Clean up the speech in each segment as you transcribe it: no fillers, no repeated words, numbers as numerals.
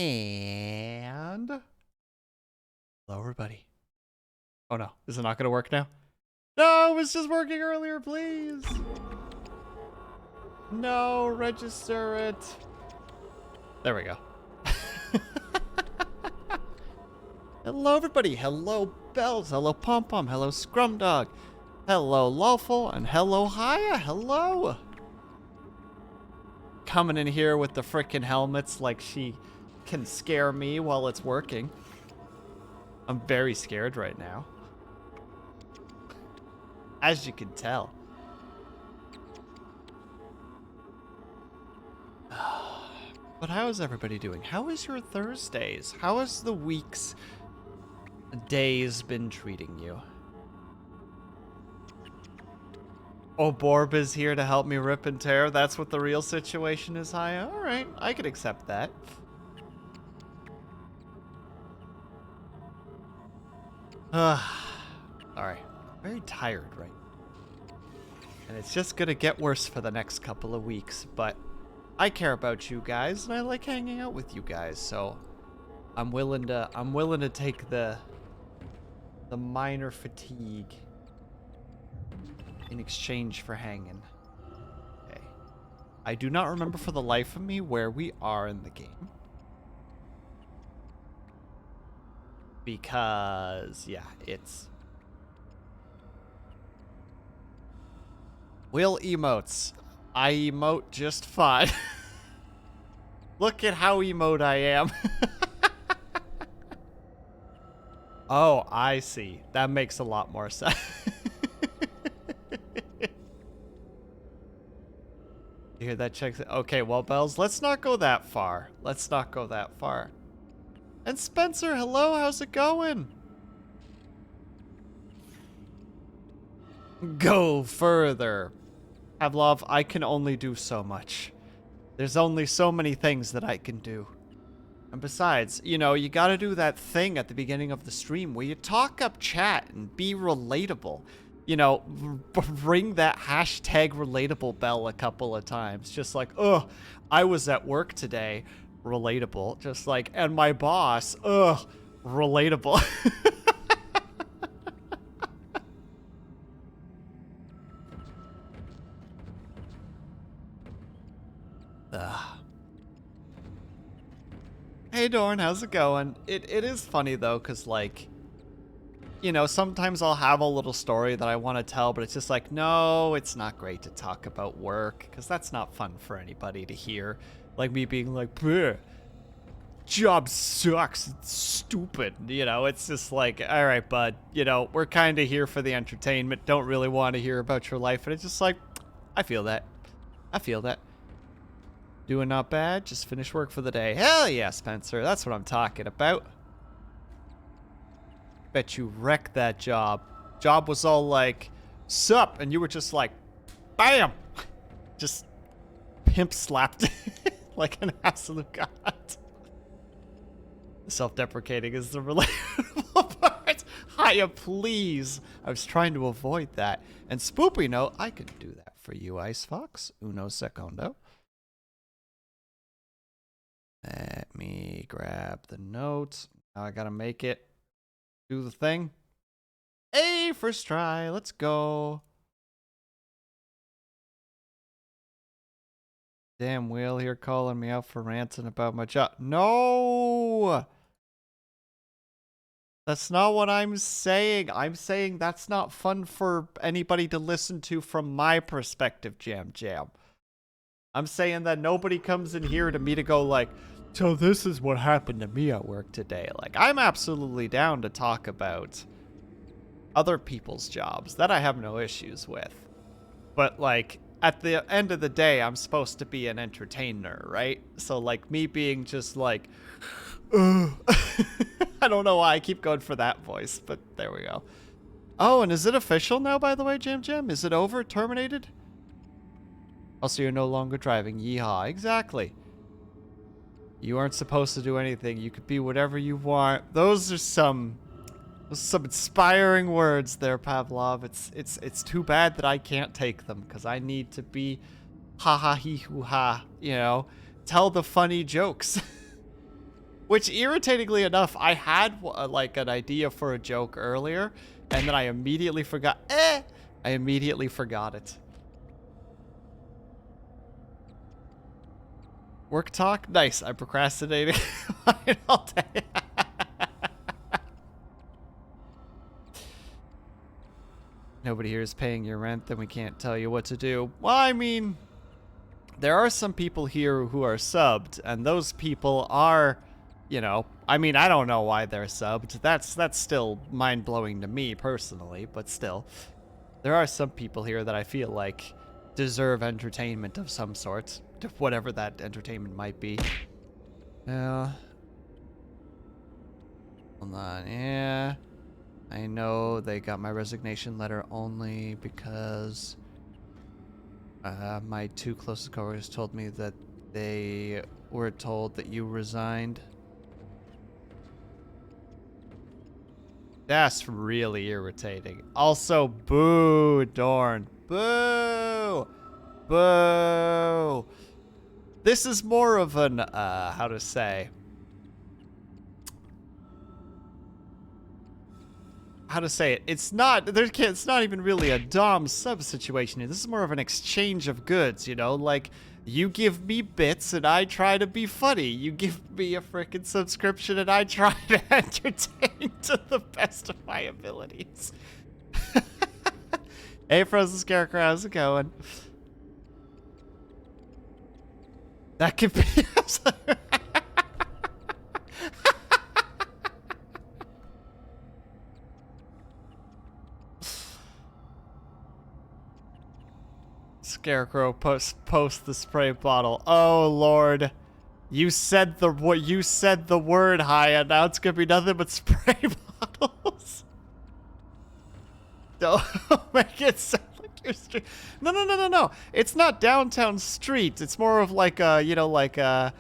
And hello, everybody. Oh no, is it not going to work now? No, it was just working earlier, please. No, register it. There we go. Hello, everybody. Hello, Bells. Hello, Pom Pom. Hello, Scrum Dog. Hello, Lawful. And hello, Haya. Hello. Coming in here with the frickin' helmets like she can scare me while it's working. I'm very scared right now. As you can tell. But how is everybody doing? How is your Thursdays? How has the week's days been treating you? Oh, Borb is here to help me rip and tear. That's what the real situation is, Haya. Alright, I could accept that. Alright, very tired right now. And it's just gonna get worse for the next couple of weeks, but I care about you guys and I like hanging out with you guys, so I'm willing to take the minor fatigue in exchange for hanging. Okay. I do not remember for the life of me where we are in the game. Because, yeah, it's... Will emotes. I emote just fine. Look at how emote I am. Oh, I see. That makes a lot more sense. You hear that check? Okay, well, Bells, let's not go that far. Let's not go that far. And Spencer, hello, how's it going? Go further. Pavlov, I can only do so much. There's only so many things that I can do. And besides, you know, you gotta do that thing at the beginning of the stream where you talk up chat and be relatable. You know, ring that hashtag relatable bell a couple of times. Just like, ugh, I was at work today. Relatable. Just like, and my boss, ugh, relatable. Hey Dorn, how's it going? It is funny though, cause like, you know, sometimes I'll have a little story that I want to tell, but it's just like, no, it's not great to talk about work, cause that's not fun for anybody to hear. Like me being like, bleh, job sucks, it's stupid, you know, it's just like, all right, bud, you know, we're kind of here for the entertainment, don't really want to hear about your life, and it's just like, I feel that. I feel that. Doing not bad, just finished work for the day. Hell yeah, Spencer, that's what I'm talking about. Bet you wrecked that job. Job was all like, sup, and you were just like, bam! Just pimp slapped like an absolute god. Self-deprecating is the relatable part. Hiya, please. I was trying to avoid that. And Spoopy, no, I could do that for you, Ice Fox. Uno secondo. Let me grab the notes. Now I gotta make it do the thing. Hey, first try. Let's go. Damn, Will here calling me out for ranting about my job. No! That's not what I'm saying. I'm saying that's not fun for anybody to listen to from my perspective, Jam. I'm saying that nobody comes in here to me to go like, so this is what happened to me at work today. Like, I'm absolutely down to talk about other people's jobs. That I have no issues with. But, like, at the end of the day, I'm supposed to be an entertainer, right? So, like, me being just like, ugh. I don't know why I keep going for that voice, but there we go. Oh, and is it official now, by the way, Jam? Is it over? Terminated? Also, you're no longer driving. Yeehaw. Exactly. You aren't supposed to do anything. You could be whatever you want. Those are some inspiring words there, Pavlov. It's too bad that I can't take them because I need to be ha ha he hoo ha, you know, tell the funny jokes. Which, irritatingly enough, I had like an idea for a joke earlier, and then I immediately forgot. I immediately forgot it. Work talk? Nice. I'm procrastinating all day. Nobody here is paying your rent, then we can't tell you what to do. Well, I mean, there are some people here who are subbed, and those people are, you know, I mean, I don't know why they're subbed. That's still mind-blowing to me personally, but still. There are some people here that I feel like deserve entertainment of some sort, whatever that entertainment might be. Hold on, yeah. I know they got my resignation letter only because my two closest coworkers told me that they were told that you resigned. That's really irritating. Also, boo, Dorn. Boo! Boo! This is more of an, how to say... How to say it? It's not, it's not even really a dom sub situation here. This is more of an exchange of goods, you know? Like, you give me bits and I try to be funny. You give me a frickin' subscription and I try to entertain to the best of my abilities. Hey, Frozen Scarecrow, how's it going? That could be... Scarecrow post the spray bottle. Oh Lord, you said the word, Haya. Now it's gonna be nothing but spray bottles. Don't make it sound like your street. No. It's not downtown street. It's more of like a, you know, like a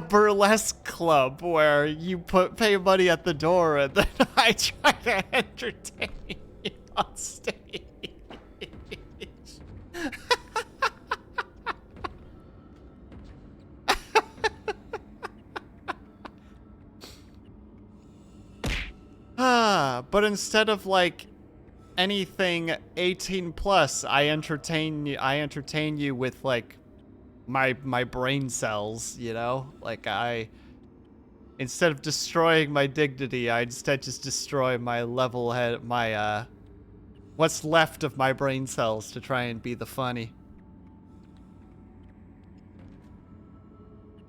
burlesque club where you pay money at the door and then I try to entertain you on stage. But instead of like anything 18 plus, I entertain you with like my brain cells, you know? Like instead of destroying my dignity, I instead just destroy my level head, my what's left of my brain cells to try and be the funny.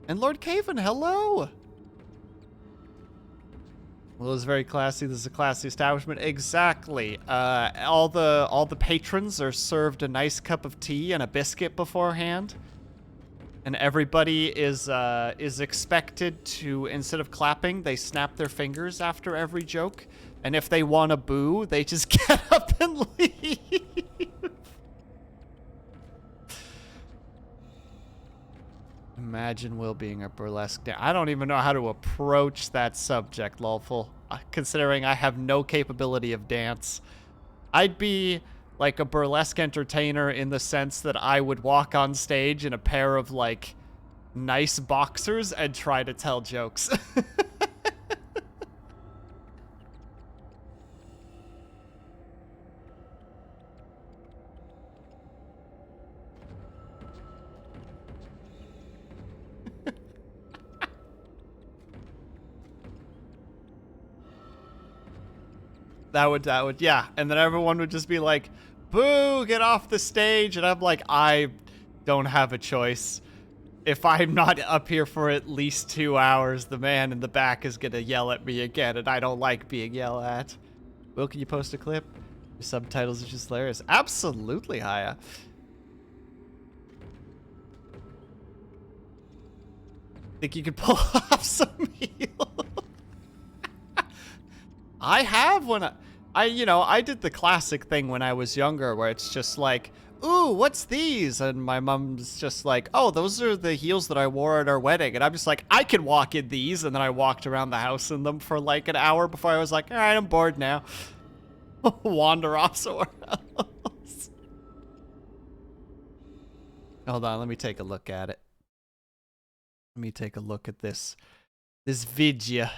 And Lord Caven, hello! Well, it's very classy. This is a classy establishment. Exactly. All the patrons are served a nice cup of tea and a biscuit beforehand. And everybody is expected to, instead of clapping, they snap their fingers after every joke. And if they want to boo, they just get up and leave. Imagine Will being a burlesque dancer. I don't even know how to approach that subject, lawful, considering I have no capability of dance. I'd be like a burlesque entertainer in the sense that I would walk on stage in a pair of like nice boxers and try to tell jokes. That would, yeah. And then everyone would just be like, boo, get off the stage. And I'm like, I don't have a choice. If I'm not up here for at least 2 hours, the man in the back is gonna yell at me again, and I don't like being yelled at. Will, can you post a clip? Your subtitles are just hilarious. Absolutely, Haya. Think you could pull off some heel? I have when I did the classic thing when I was younger where it's just like, ooh, what's these? And my mom's just like, oh, those are the heels that I wore at our wedding. And I'm just like, I can walk in these. And then I walked around the house in them for like an hour before I was like, all right, I'm bored now. Wander off somewhere else. Hold on, let me take a look at it. Let me take a look at this this video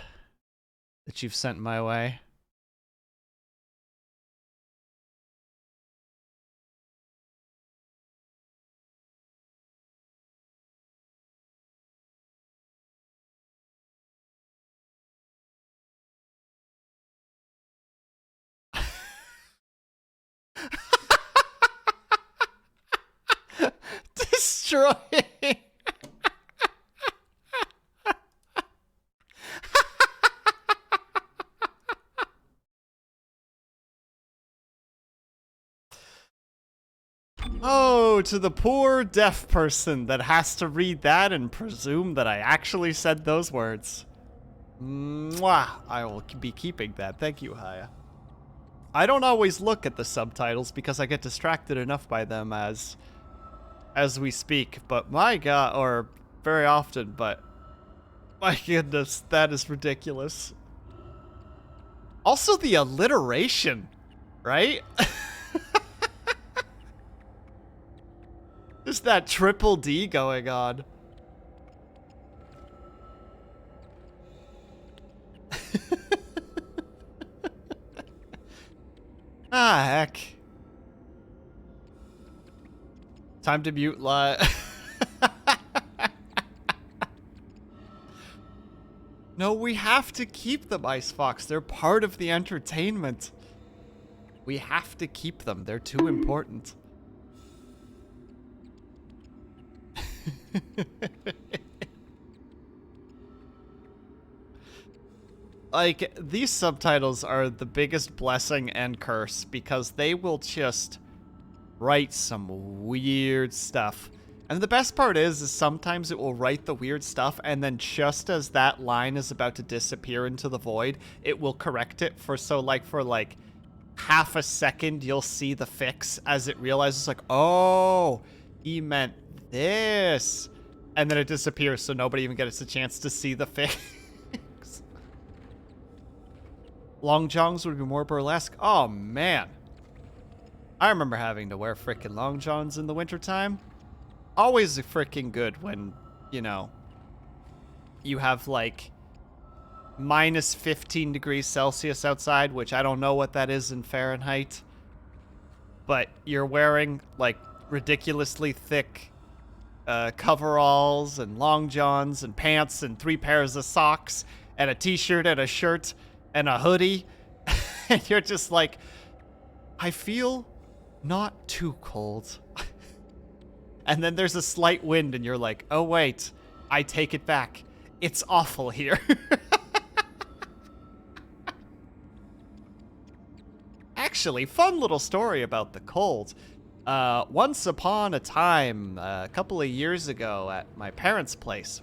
that you've sent my way. Destroying. Oh, to the poor deaf person that has to read that and presume that I actually said those words. Mwah! I will be keeping that. Thank you, Haya. I don't always look at the subtitles because I get distracted enough by them as we speak, but my god, or very often, but my goodness, that is ridiculous. Also the alliteration, right? Just that triple D going on. Ah, heck. Time to mute No, we have to keep them, Ice Fox. They're part of the entertainment. We have to keep them. They're too important. Like, these subtitles are the biggest blessing and curse because they will just write some weird stuff. And the best part is sometimes it will write the weird stuff and then just as that line is about to disappear into the void, it will correct it for half a second you'll see the fix as it realizes like, oh, he meant this. And then it disappears so nobody even gets a chance to see the fix. Long johns would be more burlesque. Oh, man. I remember having to wear frickin' long johns in the wintertime. Always frickin' good when, you know, you have, like, minus 15 degrees Celsius outside, which I don't know what that is in Fahrenheit. But you're wearing, like, ridiculously thick coveralls and long johns and pants and 3 pairs of socks and a t-shirt and a shirt and a hoodie. And you're just like, I feel not too cold. And then there's a slight wind and you're like, oh wait, I take it back. It's awful here. Actually, fun little story about the cold. Once upon a time, a couple of years ago at my parents' place,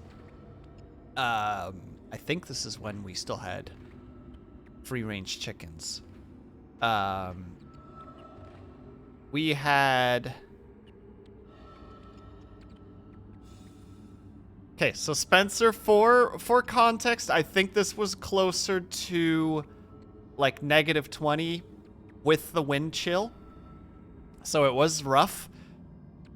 I think this is when we still had free-range chickens. We had... Okay, so Spencer, for context, I think this was closer to like -20 with the wind chill. So it was rough.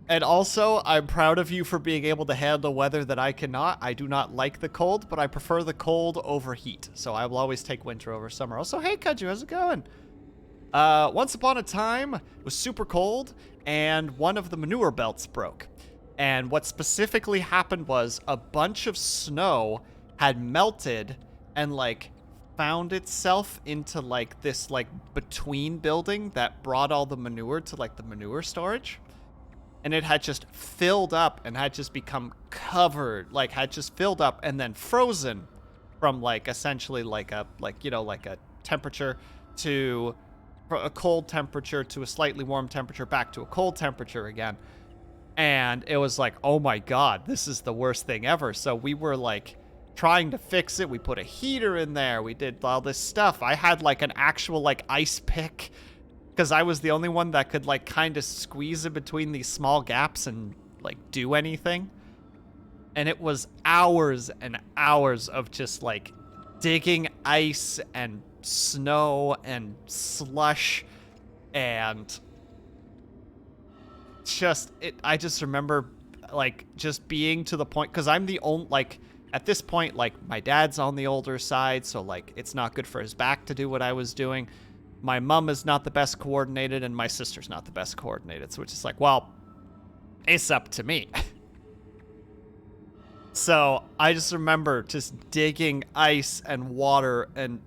And also, I'm proud of you for being able to handle weather that I cannot. I do not like the cold, but I prefer the cold over heat. So I will always take winter over summer. Also, hey, Kaju, how's it going? Once upon a time, it was super cold, and one of the manure belts broke. And what specifically happened was a bunch of snow had melted and, like, found itself into, like, this, like, between building that brought all the manure to, like, the manure storage. And it had just filled up and had just become covered, like, had just filled up and then frozen from, like, essentially, like, a, like, you know, like a temperature to a cold temperature to a slightly warm temperature back to a cold temperature again. And it was like, oh my god, this is the worst thing ever. So we were, like, trying to fix it. We put a heater in there. We did all this stuff. I had, like, an actual, like, ice pick because I was the only one that could, like, kind of squeeze in between these small gaps and, like, do anything. And it was hours and hours of just, like, digging ice and snow and slush and just I just remember, like, just being to the point because I'm the only, like, at this point, like, my dad's on the older side, so, like, it's not good for his back to do what I was doing. My mom is not the best coordinated, and my sister's not the best coordinated. So it's just like, well, it's up to me. So I just remember just digging ice and water and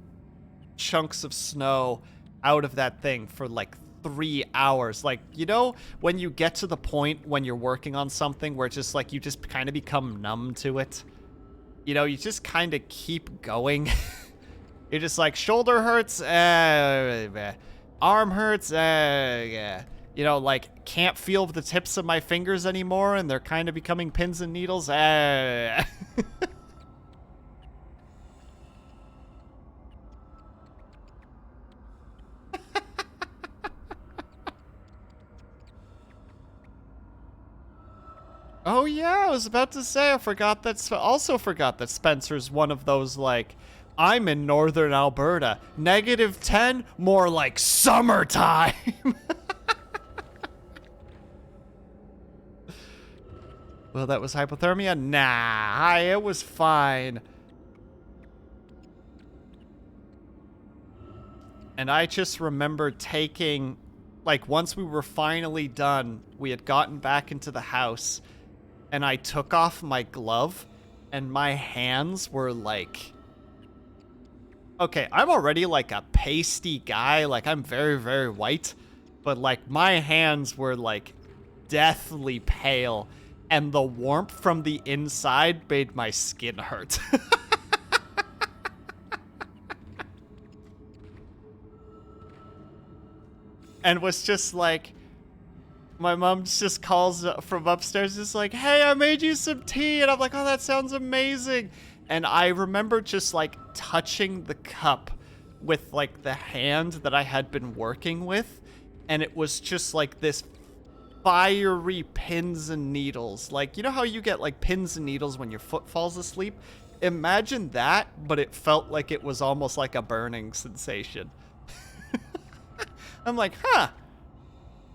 chunks of snow out of that thing for like 3 hours. Like, you know, when you get to the point when you're working on something where it's just like you just kind of become numb to it. You know, you just kind of keep going. You're just like, shoulder hurts, arm hurts, yeah. You know, like, can't feel the tips of my fingers anymore, and they're kind of becoming pins and needles. Oh yeah, I was about to say, also forgot that Spencer's one of those, like, I'm in northern Alberta. -10, more like summertime. Well, that was hypothermia? Nah, it was fine. And I just remember taking, like, once we were finally done, we had gotten back into the house, and I took off my glove, and my hands were like... Okay, I'm already like a pasty guy, like I'm very, very white, but like my hands were like deathly pale, and the warmth from the inside made my skin hurt. And was just like, my mom just calls from upstairs, just like, hey, I made you some tea, and I'm like, oh, that sounds amazing. And I remember just, like, touching the cup with, like, the hand that I had been working with. And it was just, like, this fiery pins and needles. Like, you know how you get, like, pins and needles when your foot falls asleep? Imagine that, but it felt like it was almost like a burning sensation. I'm like, huh.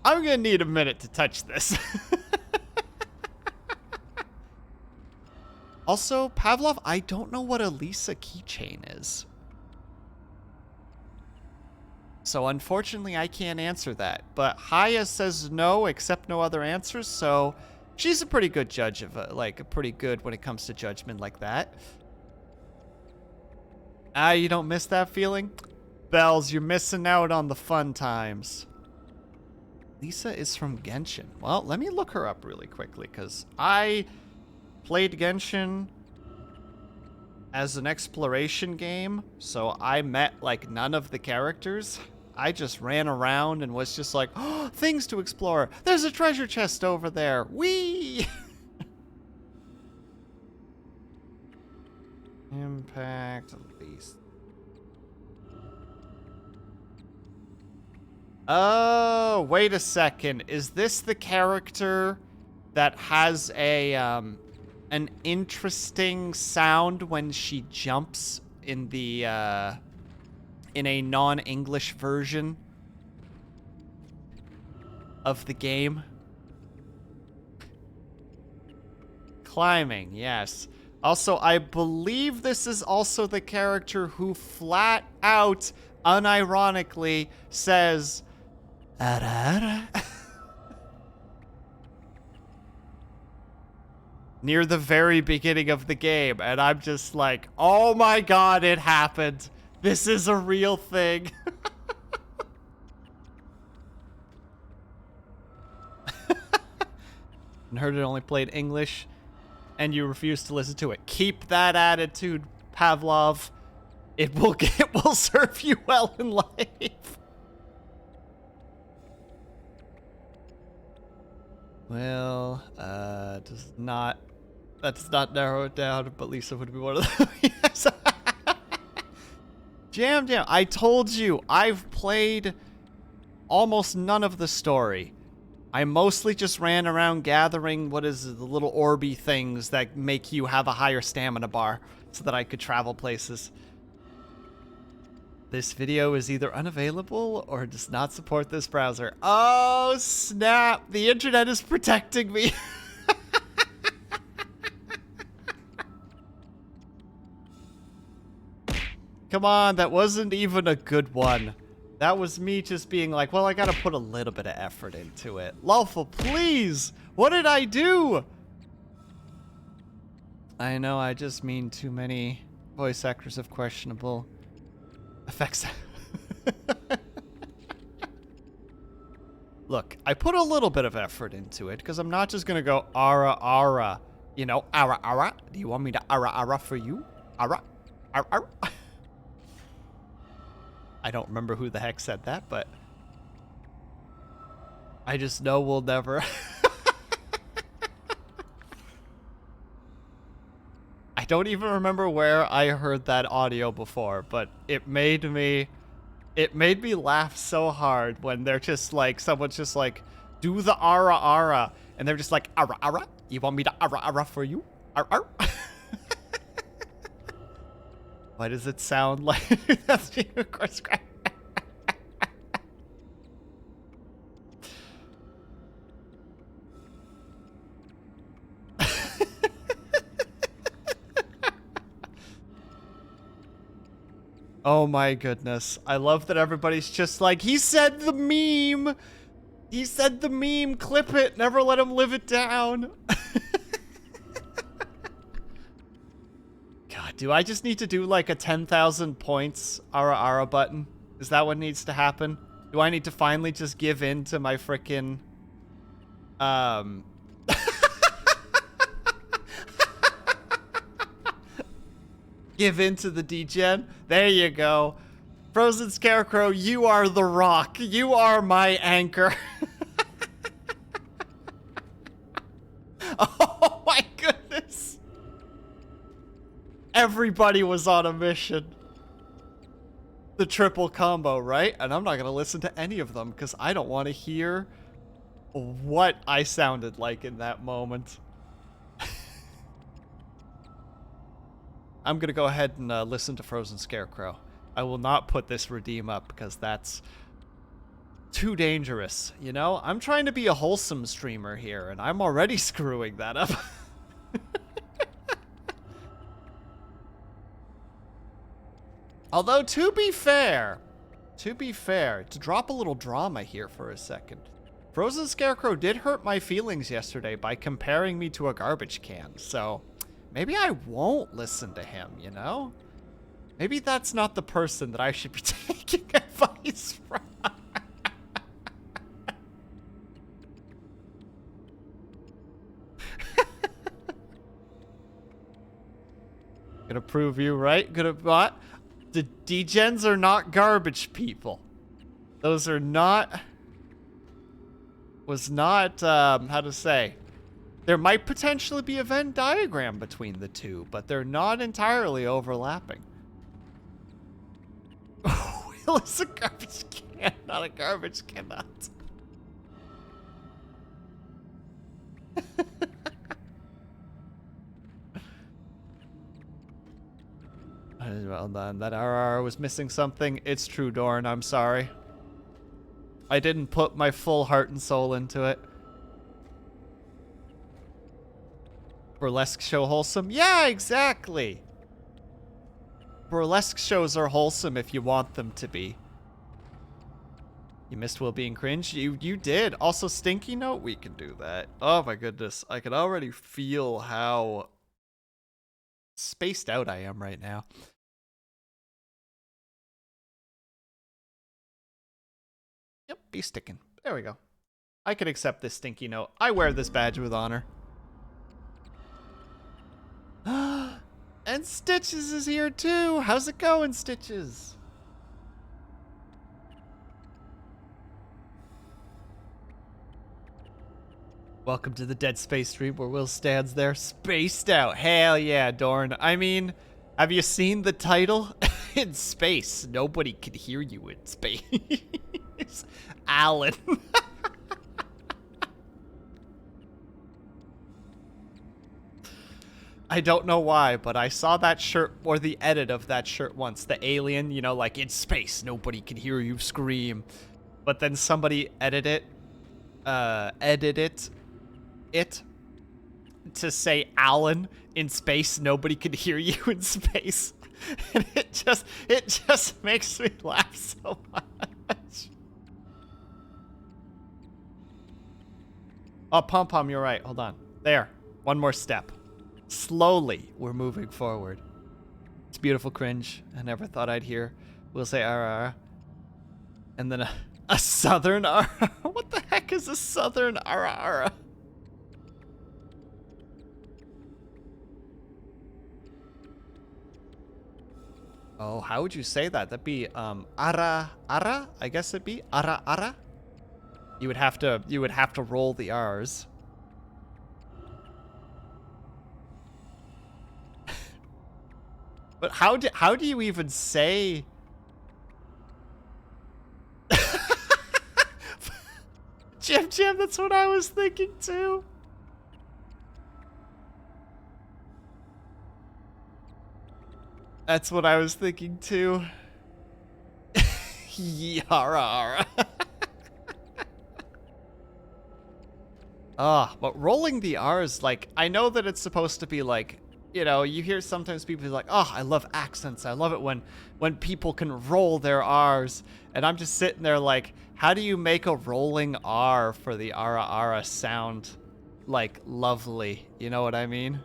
I'm gonna need a minute to touch this. Also, Pavlov, I don't know what a Lisa keychain is. So unfortunately, I can't answer that. But Haya says no, accept no other answers, so she's a pretty good judge of pretty good when it comes to judgment like that. Ah, you don't miss that feeling? Bells, you're missing out on the fun times. Lisa is from Genshin. Well, let me look her up really quickly, because I played Genshin as an exploration game, so I met, like, none of the characters. I just ran around and was just like, oh, things to explore. There's a treasure chest over there. Whee! Impact, at least. Oh, wait a second. Is this the character that has a, an interesting sound when she jumps in the, in a non-English version of the game? Climbing, yes. Also, I believe this is also the character who flat out, unironically, says, "Ara." Near the very beginning of the game, and I'm just like, oh my god, it happened. This is a real thing. And heard it only played English, and you refuse to listen to it. Keep that attitude, Pavlov. It will serve you well in life. Well, that does not narrow it down, but Lisa would be one of them. Yes. Jam. I told you, I've played almost none of the story. I mostly just ran around gathering the little orby things that make you have a higher stamina bar so that I could travel places. This video is either unavailable or does not support this browser. Oh, snap. The internet is protecting me. come on, that wasn't even a good one. That was me just being like, well, I gotta put a little bit of effort into it. Lawful, please! What did I do? I know, I just mean too many voice actors of questionable effects. Look, I put a little bit of effort into it, because I'm not just gonna go, ara, ara. You know, ara, ara. Do you want me to ara, ara for you? Ara, ara, ara. I don't remember who the heck said that, but I just know we'll never. I don't even remember where I heard that audio before, but it made me laugh so hard when they're just like, someone's just like, do the ara ara, and they're just like, ara ara. You want me to ara ara for you? Ara ara. Why does it sound like that's unicorn scratch? Oh my goodness. I love that everybody's just like, he said the meme. He said the meme. Clip it. Never let him live it down. God, do I just need to do like a 10,000 points ara ara button? Is that what needs to happen? Do I need to finally just give in to my frickin' give in to the degen? There you go. Frozen Scarecrow, you are the rock. You are my anchor. Oh my goodness. Everybody was on a mission. The triple combo, right? And I'm not going to listen to any of them because I don't want to hear what I sounded like in that moment. I'm going to go ahead and listen to Frozen Scarecrow. I will not put this redeem up because that's too dangerous, you know? I'm trying to be a wholesome streamer here, and I'm already screwing that up. Although, to be fair, to drop a little drama here for a second, Frozen Scarecrow did hurt my feelings yesterday by comparing me to a garbage can, so maybe I won't listen to him, you know? Maybe that's not the person that I should be taking advice from. Gonna prove you right. Gonna what? The degens are not garbage people. Those are not. Was not. How to say? There might potentially be a Venn diagram between the two, but they're not entirely overlapping. Will is a garbage can, not a garbage cannot. Well done. That RR was missing something. It's true, Dorn. I'm sorry. I didn't put my full heart and soul into it. Burlesque show wholesome? Yeah, exactly. Burlesque shows are wholesome if you want them to be. You missed Will being cringe? You did. Also, Stinky Note? We can do that. Oh my goodness. I can already feel how spaced out I am right now. Yep, be sticking. There we go. I can accept this Stinky Note. I wear this badge with honor. And Stitches is here too. How's it going, Stitches? Welcome to the Dead Space stream where Will stands there spaced out. Hell yeah, Dorn. I mean, have you seen the title? In space. Nobody can hear you in space. Alan. I don't know why, but I saw that shirt, or the edit of that shirt once. The alien, you know, like, in space, nobody can hear you scream. But then somebody edited it to say Alan in space, nobody can hear you in space. And it just makes me laugh so much. Oh, Pom Pom, you're right. Hold on. There. One more step. Slowly, we're moving forward. It's beautiful cringe. I never thought I'd hear. We'll say ara. And then a southern ara. What the heck is a southern ara? Oh, how would you say that? That'd be ara. I guess it'd be ara. You would have to roll the R's. But how do you even say Jam, that's what I was thinking too. That's what I was thinking too. Yara. But rolling the R's, like, I know that it's supposed to be like, you know, you hear sometimes people be like, oh, I love accents. I love it when people can roll their R's. And I'm just sitting there like, how do you make a rolling R for the ara sound, like, lovely? You know what I mean?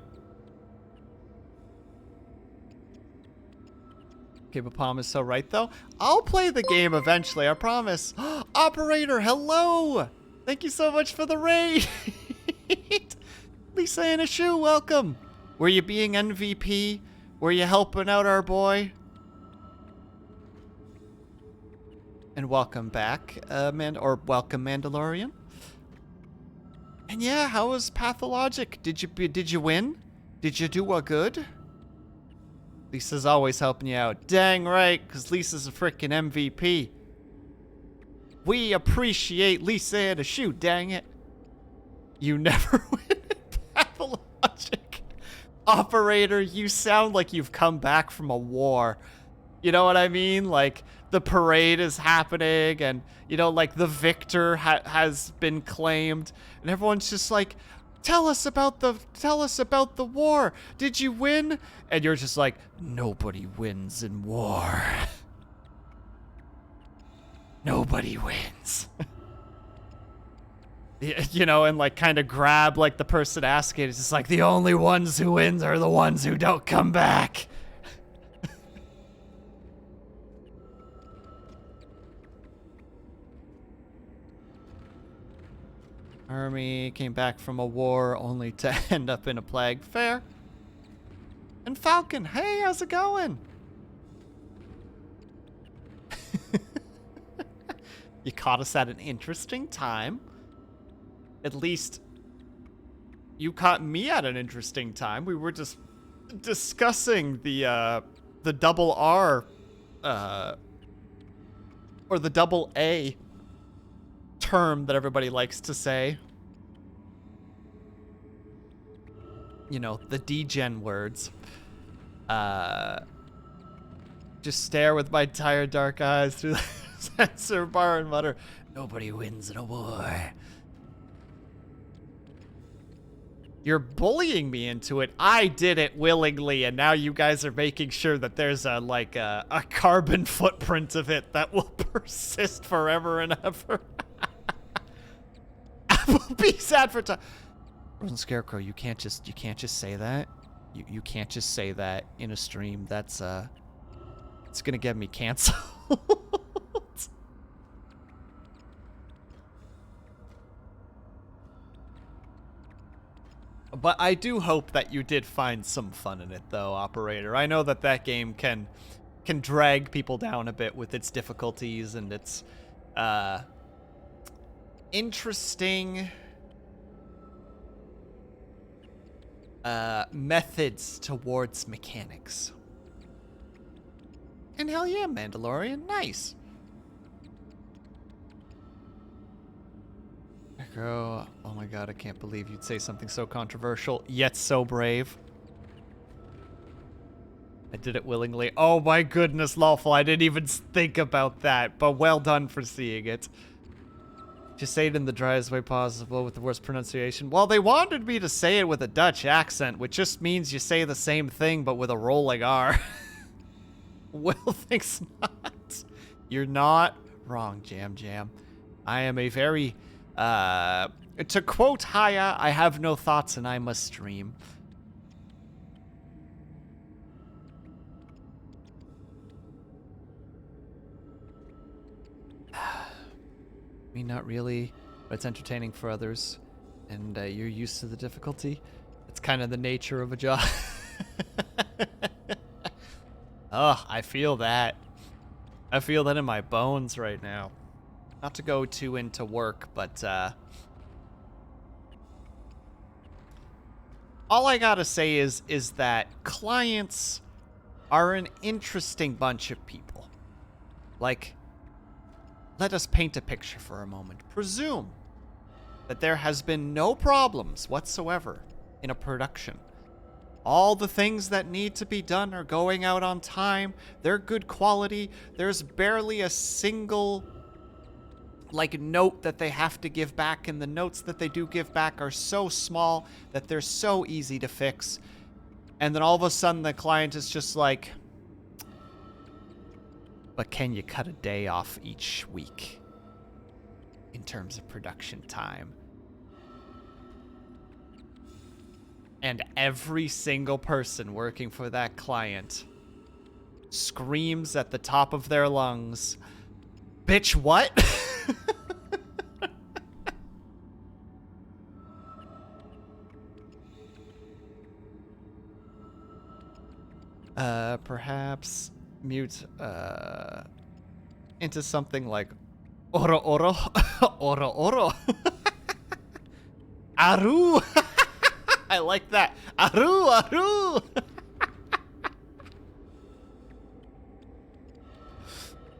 Okay, but Palm is so right, though. I'll play the game eventually, I promise. Operator, hello! Thank you so much for the raid! Lisa and a shoe, welcome! Were you being MVP? Were you helping out our boy? And welcome back, welcome Mandalorian. And yeah, how was Pathologic? Did you win? Did you do a good? Lisa's always helping you out. Dang right, because Lisa's a freaking MVP. We appreciate Lisa and a shoe, dang it. You never win at Pathologic. Operator, you sound like you've come back from a war. You know what I mean? Like, the parade is happening, and, you know, like, the victor has been claimed, and everyone's just like, tell us about the war. Did you win? And you're just like, nobody wins in war. Nobody wins. You know, and like kind of grab like the person asking. It's just like, the only ones who wins are the ones who don't come back. Army came back from a war only to end up in a plague. Fair. And Falcon, hey, how's it going? You caught us at an interesting time. At least you caught me at an interesting time. We were just discussing the double R or the double A term that everybody likes to say. You know, the degen words. Just stare with my tired dark eyes through the sensor bar and mutter, nobody wins in a war. You're bullying me into it. I did it willingly, and now you guys are making sure that there's a carbon footprint of it that will persist forever and ever. Applebee's advertise. Frozen Scarecrow, you can't just say that. You can't just say that in a stream. That's it's gonna get me canceled. But I do hope that you did find some fun in it, though, Operator. I know that that game can drag people down a bit with its difficulties and its interesting methods towards mechanics. And hell yeah, Mandalorian, nice. Echo, oh my god, I can't believe you'd say something so controversial, yet so brave. I did it willingly. Oh my goodness, Lawful, I didn't even think about that, but well done for seeing it. Just say it in the driest way possible with the worst pronunciation. Well, they wanted me to say it with a Dutch accent, which just means you say the same thing but with a rolling R. Will thinks not. You're not wrong, Jam Jam. I am a very, to quote Haya, I have no thoughts and I must dream. I mean, not really, but it's entertaining for others, and you're used to the difficulty. It's kind of the nature of a job. Oh, I feel that. I feel that in my bones right now. Not to go too into work, but all I gotta say is that clients are an interesting bunch of people. Like, let us paint a picture for a moment. Presume that there has been no problems whatsoever in a production. All the things that need to be done are going out on time. They're good quality. There's barely a single, like, note that they have to give back, and the notes that they do give back are so small that they're so easy to fix. And then all of a sudden the client is just like, but can you cut a day off each week in terms of production time? And every single person working for that client screams at the top of their lungs, bitch, what? Perhaps mute, into something like oro oro, oro oro. Aru! I like that. Aru, aru!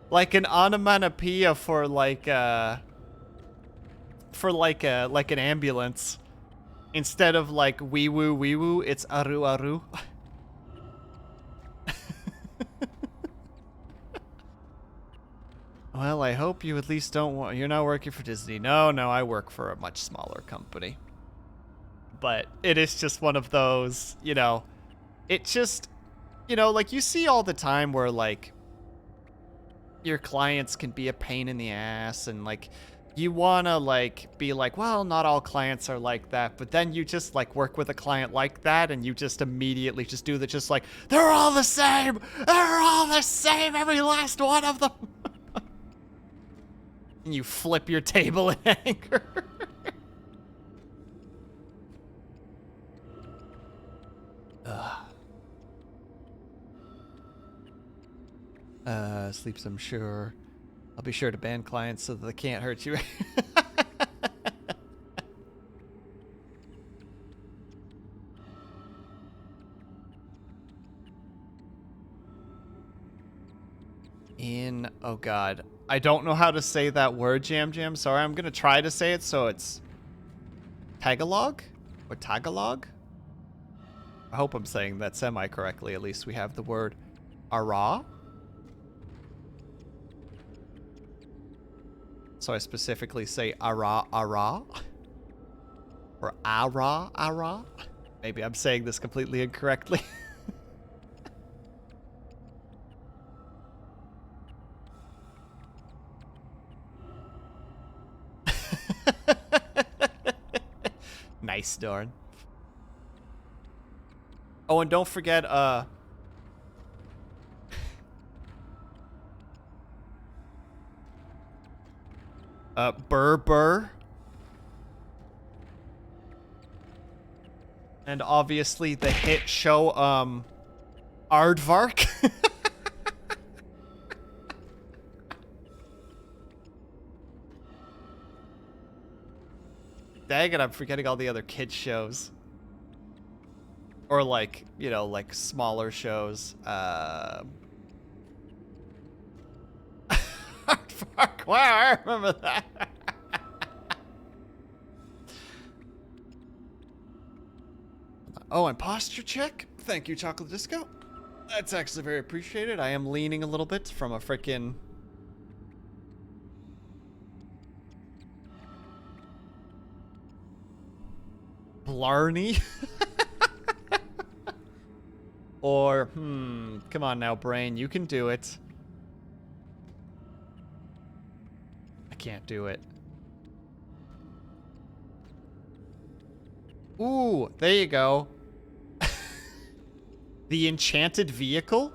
Like an onomatopoeia for like an ambulance. Instead of like wee woo, it's aru aru. Well, I hope you at least don't want... You're not working for Disney. No, I work for a much smaller company. But it is just one of those, you know... It just... You know, like, you see all the time where, like... Your clients can be a pain in the ass, and, like... You wanna, like, be like, well, not all clients are like that. But then you just, like, work with a client like that, and you just immediately just do the just like... They're all the same! They're all the same! Every last one of them! And you flip your table in anger. Sleeps, I'm sure. I'll be sure to ban clients so that they can't hurt you. Oh god. I don't know how to say that word, Jam Jam. Sorry, I'm gonna try to say it so it's Tagalog? Or Tagalog? I hope I'm saying that semi-correctly. At least we have the word ara. So I specifically say ara ara. Or ara ara. Maybe I'm saying this completely incorrectly. Nice, Dorn. Oh, and don't forget, Burr. And obviously the hit show, Aardvark. Dang it, I'm forgetting all the other kids shows. Or like, you know, like smaller shows. Aardvark, wow, I remember that. Oh, and posture check. Thank you, Chocolate Disco. That's actually very appreciated. I am leaning a little bit from a frickin' Blarney. Or, come on now, brain. You can do it. I can't do it. Ooh, there you go. The enchanted vehicle?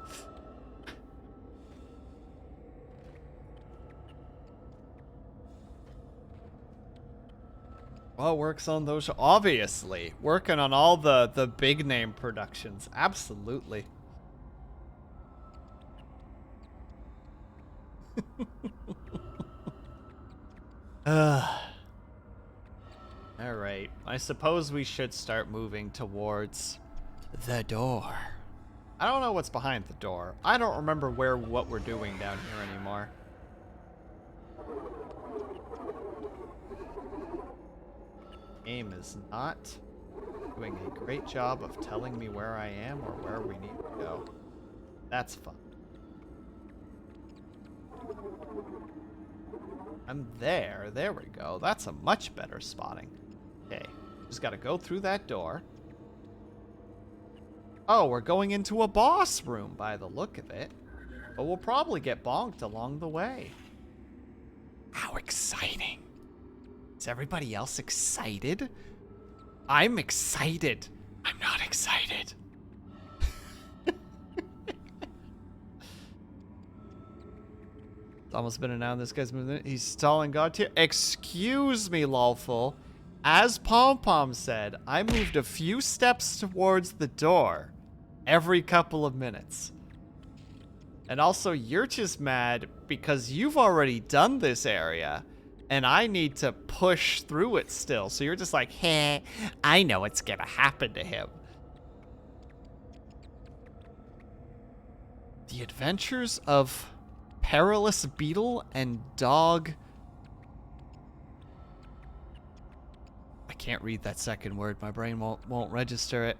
Well, works on those, obviously. Working on all the big name productions. Absolutely. Alright, I suppose we should start moving towards the door. I don't know what's behind the door. I don't remember what we're doing down here anymore. Game is not doing a great job of telling me where I am or where we need to go. That's fun. I'm there. There we go. That's a much better spotting. Okay. Just gotta go through that door. Oh, we're going into a boss room by the look of it. But we'll probably get bonked along the way. How exciting. Is everybody else excited? I'm excited. I'm not excited. It's almost been announced this guy's moving. He's stalling God tier. Excuse me, lawful. As Pom Pom said, I moved a few steps towards the door every couple of minutes. And also, you're just mad because you've already done this area. And I need to push through it still. So you're just like, hey, I know what's gonna happen to him. The Adventures of Perilous Beetle and Dog. I can't read that second word. My brain won't register it.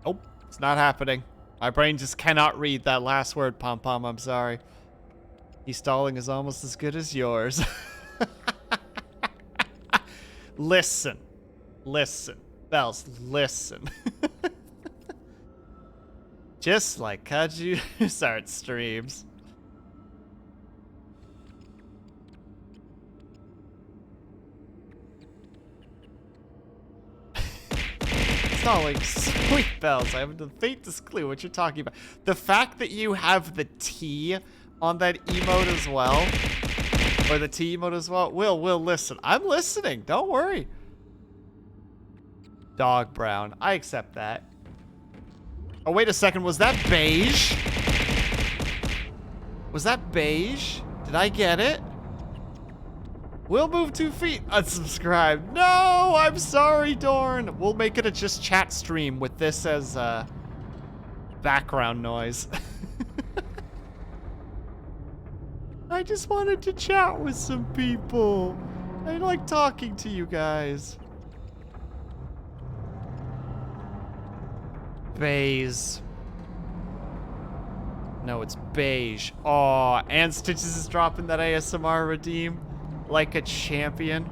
Oh, it's not happening. My brain just cannot read that last word, Pom Pom. I'm sorry. His stalling is almost as good as yours. Listen. Listen. Bells, listen. Just like Kaju's art streams. Stalling, sweet bells. I have the faintest clue what you're talking about. The fact that you have the T on that emote as well, or the T emote as well. Will, listen. I'm listening. Don't worry. Dog brown. I accept that. Oh, wait a second. Was that beige? Was that beige? Did I get it? We'll move 2 feet. Unsubscribe. No, I'm sorry, Dorn. We'll make it a just chat stream with this as background noise. I just wanted to chat with some people. I like talking to you guys. Beige. No, it's beige. Aw, and Stitches is dropping that ASMR redeem like a champion.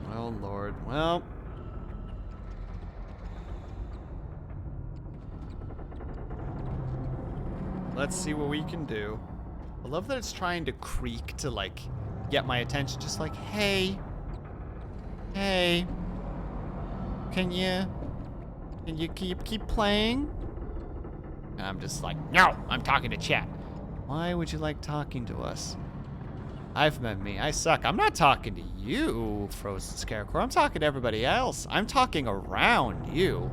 Well, Lord. Well. Let's see what we can do. I love that it's trying to creak to, like, get my attention. Just like, hey. Hey. Can you keep playing? And I'm just like, no, I'm talking to chat. Why would you like talking to us? I've met me. I suck. I'm not talking to you, Frozen Scarecrow. I'm talking to everybody else. I'm talking around you.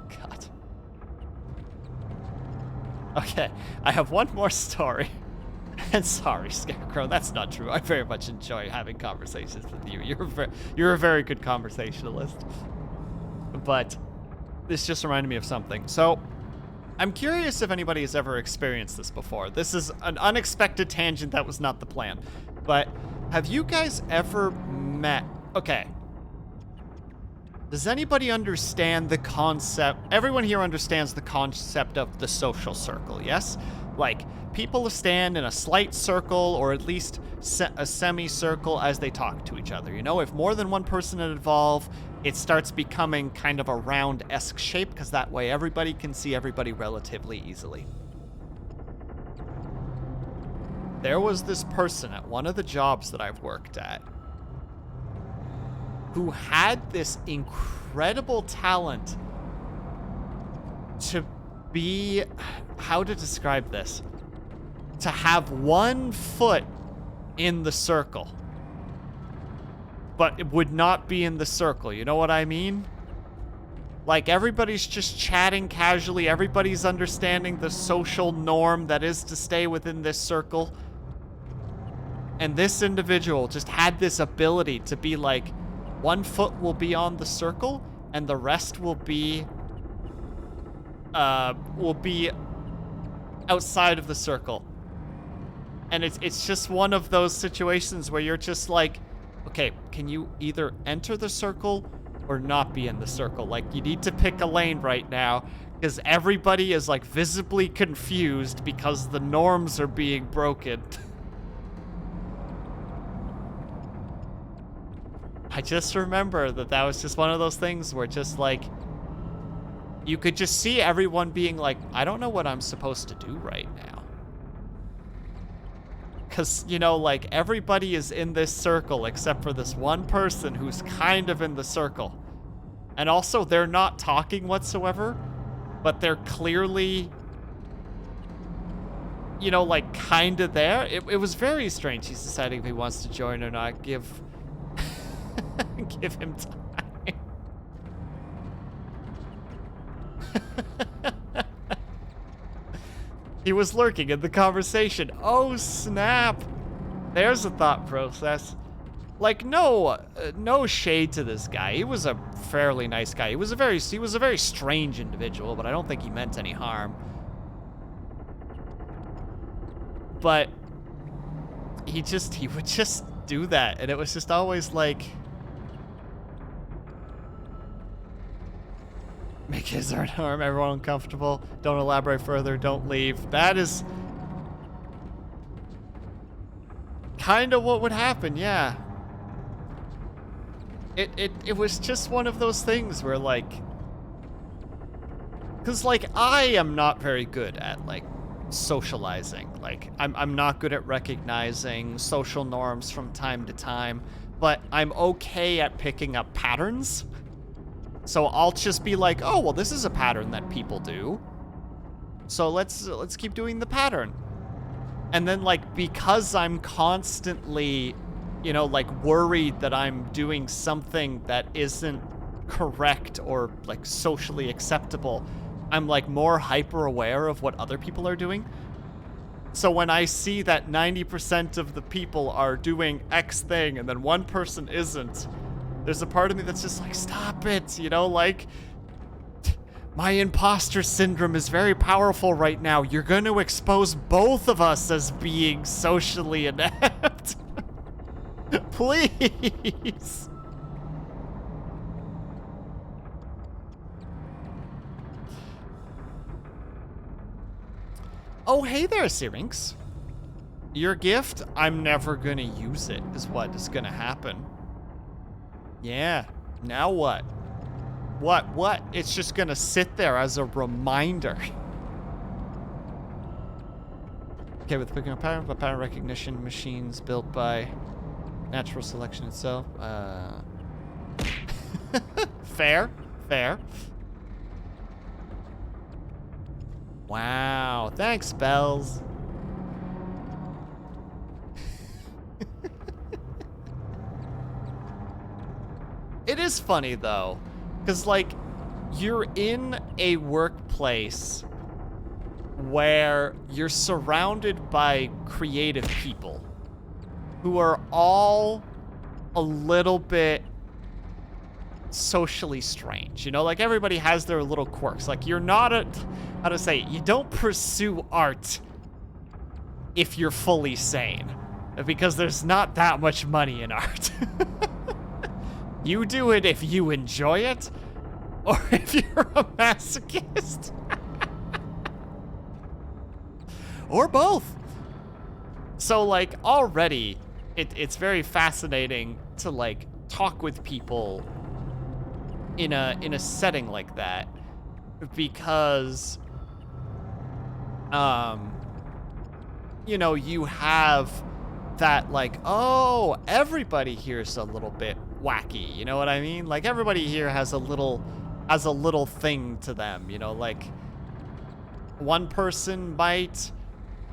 God. Okay, I have one more story. And sorry, Scarecrow, that's not true. I very much enjoy having conversations with you. You're a very good conversationalist. But this just reminded me of something. So, I'm curious if anybody has ever experienced this before. This is an unexpected tangent that was not the plan. But have you guys ever met... Okay. Does anybody understand the concept? Everyone here understands the concept of the social circle, yes? Like, people stand in a slight circle or at least a semicircle as they talk to each other. You know, if more than one person is involved, it starts becoming kind of a round-esque shape because that way everybody can see everybody relatively easily. There was this person at one of the jobs that I've worked at who had this incredible talent to be, how to describe this? To have one foot in the circle, but it would not be in the circle. You know what I mean? Like, everybody's just chatting casually. Everybody's understanding the social norm that is to stay within this circle. And this individual just had this ability to be like, one foot will be on the circle, and the rest will be outside of the circle. And it's just one of those situations where you're just like, okay, can you either enter the circle or not be in the circle? Like, you need to pick a lane right now, because everybody is like visibly confused because the norms are being broken. I just remember that was just one of those things where just like, you could just see everyone being like, I don't know what I'm supposed to do right now. Because, you know, like, everybody is in this circle except for this one person who's kind of in the circle. And also, they're not talking whatsoever, but they're clearly, you know, like, kind of there. It was very strange. He's deciding if he wants to join or not. Give him time. He was lurking in the conversation. Oh, snap. There's a thought process. Like, no shade to this guy. He was a fairly nice guy. He was a very strange individual, but I don't think he meant any harm. But he would just do that, and it was just always like, make his arm everyone uncomfortable. Don't elaborate further. Don't leave. That is kind of what would happen, yeah. It was just one of those things where, like, because, like, I am not very good at, like, socializing. Like, I'm not good at recognizing social norms from time to time, but I'm okay at picking up patterns. So I'll just be like, oh, well, this is a pattern that people do. So let's keep doing the pattern. And then, like, because I'm constantly, you know, like, worried that I'm doing something that isn't correct or, like, socially acceptable, I'm, like, more hyper aware of what other people are doing. So when I see that 90% of the people are doing X thing and then one person isn't, there's a part of me that's just like, stop it, you know, like, my imposter syndrome is very powerful right now. You're going to expose both of us as being socially inept. Please. Oh, hey there, Syrinx. Your gift, I'm never going to use it, is what is going to happen. Yeah, now what? What? It's just gonna sit there as a reminder. Okay, with picking up pattern, but pattern recognition machines built by natural selection itself. Fair. Wow, thanks, Bells. It is funny, though, because, like, you're in a workplace where you're surrounded by creative people who are all a little bit socially strange. You know, like, everybody has their little quirks. Like, you're not how to say, you don't pursue art if you're fully sane, because there's not that much money in art. You do it if you enjoy it, or if you're a masochist. Or both. So, like, already, it's very fascinating to, like, talk with people in a setting like that, because, you know, you have that, like, oh, everybody here's a little bit wacky, you know what I mean? Like, everybody here has a little thing to them, you know, like, one person might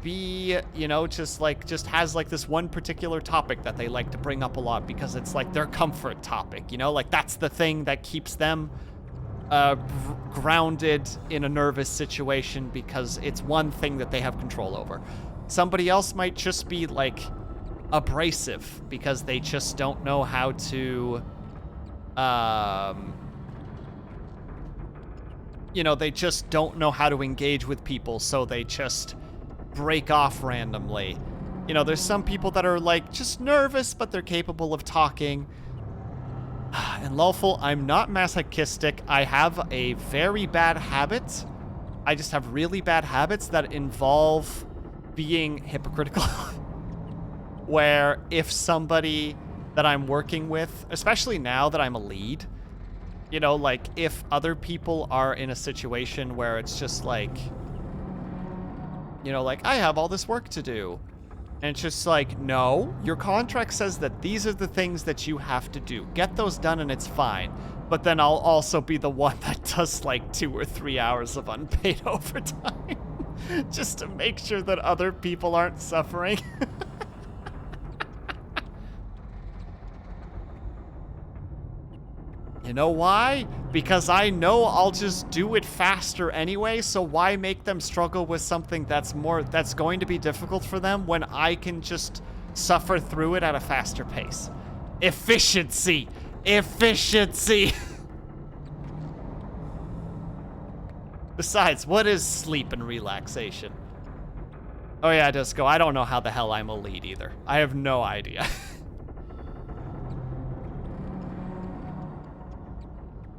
be, you know, just has like this one particular topic that they like to bring up a lot because it's like their comfort topic, you know, like that's the thing that keeps them grounded in a nervous situation because it's one thing that they have control over. Somebody else might just be like abrasive because they just don't know how to, you know, they just don't know how to engage with people, so they just break off randomly. You know, there's some people that are like just nervous, but they're capable of talking. And lawful, I'm not masochistic. I have a very bad habit. I just have really bad habits that involve being hypocritical. Where if somebody that I'm working with, especially now that I'm a lead, you know, like if other people are in a situation where it's just like, you know, like, I have all this work to do. And it's just like, no, your contract says that these are the things that you have to do. Get those done and it's fine. But then I'll also be the one that does like 2 or 3 hours of unpaid overtime. Just to make sure that other people aren't suffering. You know why? Because I know I'll just do it faster anyway, so why make them struggle with something that's going to be difficult for them when I can just suffer through it at a faster pace? Efficiency! Efficiency! Besides, what is sleep and relaxation? Oh yeah, Disco, I don't know how the hell I'm a lead either. I have no idea.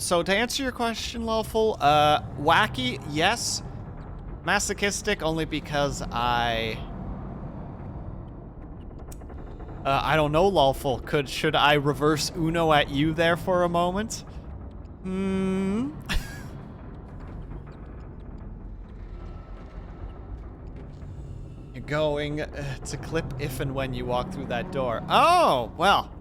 So to answer your question, Lawful, wacky, yes. Masochistic, only because I don't know, Lawful. Should I reverse Uno at you there for a moment? You're going to clip if and when you walk through that door. Oh, well.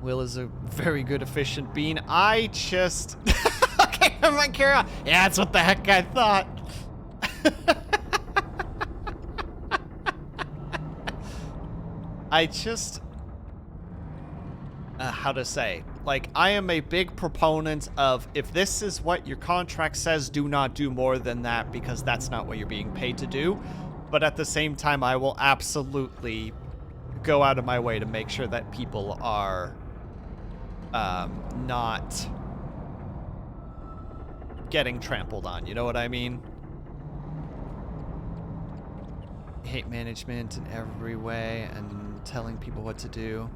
Will is a very good, efficient bean. I just... Okay, I'm like, yeah, that's what the heck I thought. I just... how to say? Like, I am a big proponent of, if this is what your contract says, do not do more than that, because that's not what you're being paid to do. But at the same time, I will absolutely go out of my way to make sure that people are... not getting trampled on, you know what I mean? Hate management in every way and telling people what to do.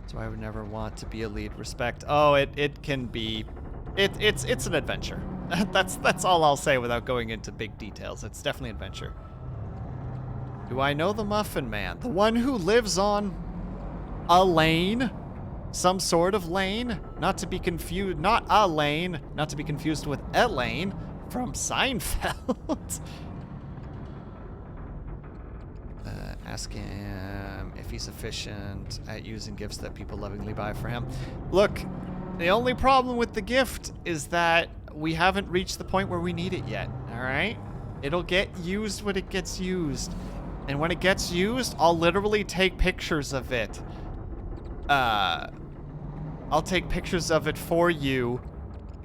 So I would never want to be a lead. Respect. Oh, it can be, it's an adventure. That's all I'll say without going into big details. It's definitely an adventure. Do I know the Muffin Man? The one who lives on a lane? Some sort of lane, not to be confused, not a lane, not to be confused with Elaine from Seinfeld. Ask him if he's efficient at using gifts that people lovingly buy for him. Look, the only problem with the gift is that we haven't reached the point where we need it yet, all right? It'll get used when it gets used. And when it gets used, I'll literally take pictures of it. I'll take pictures of it for you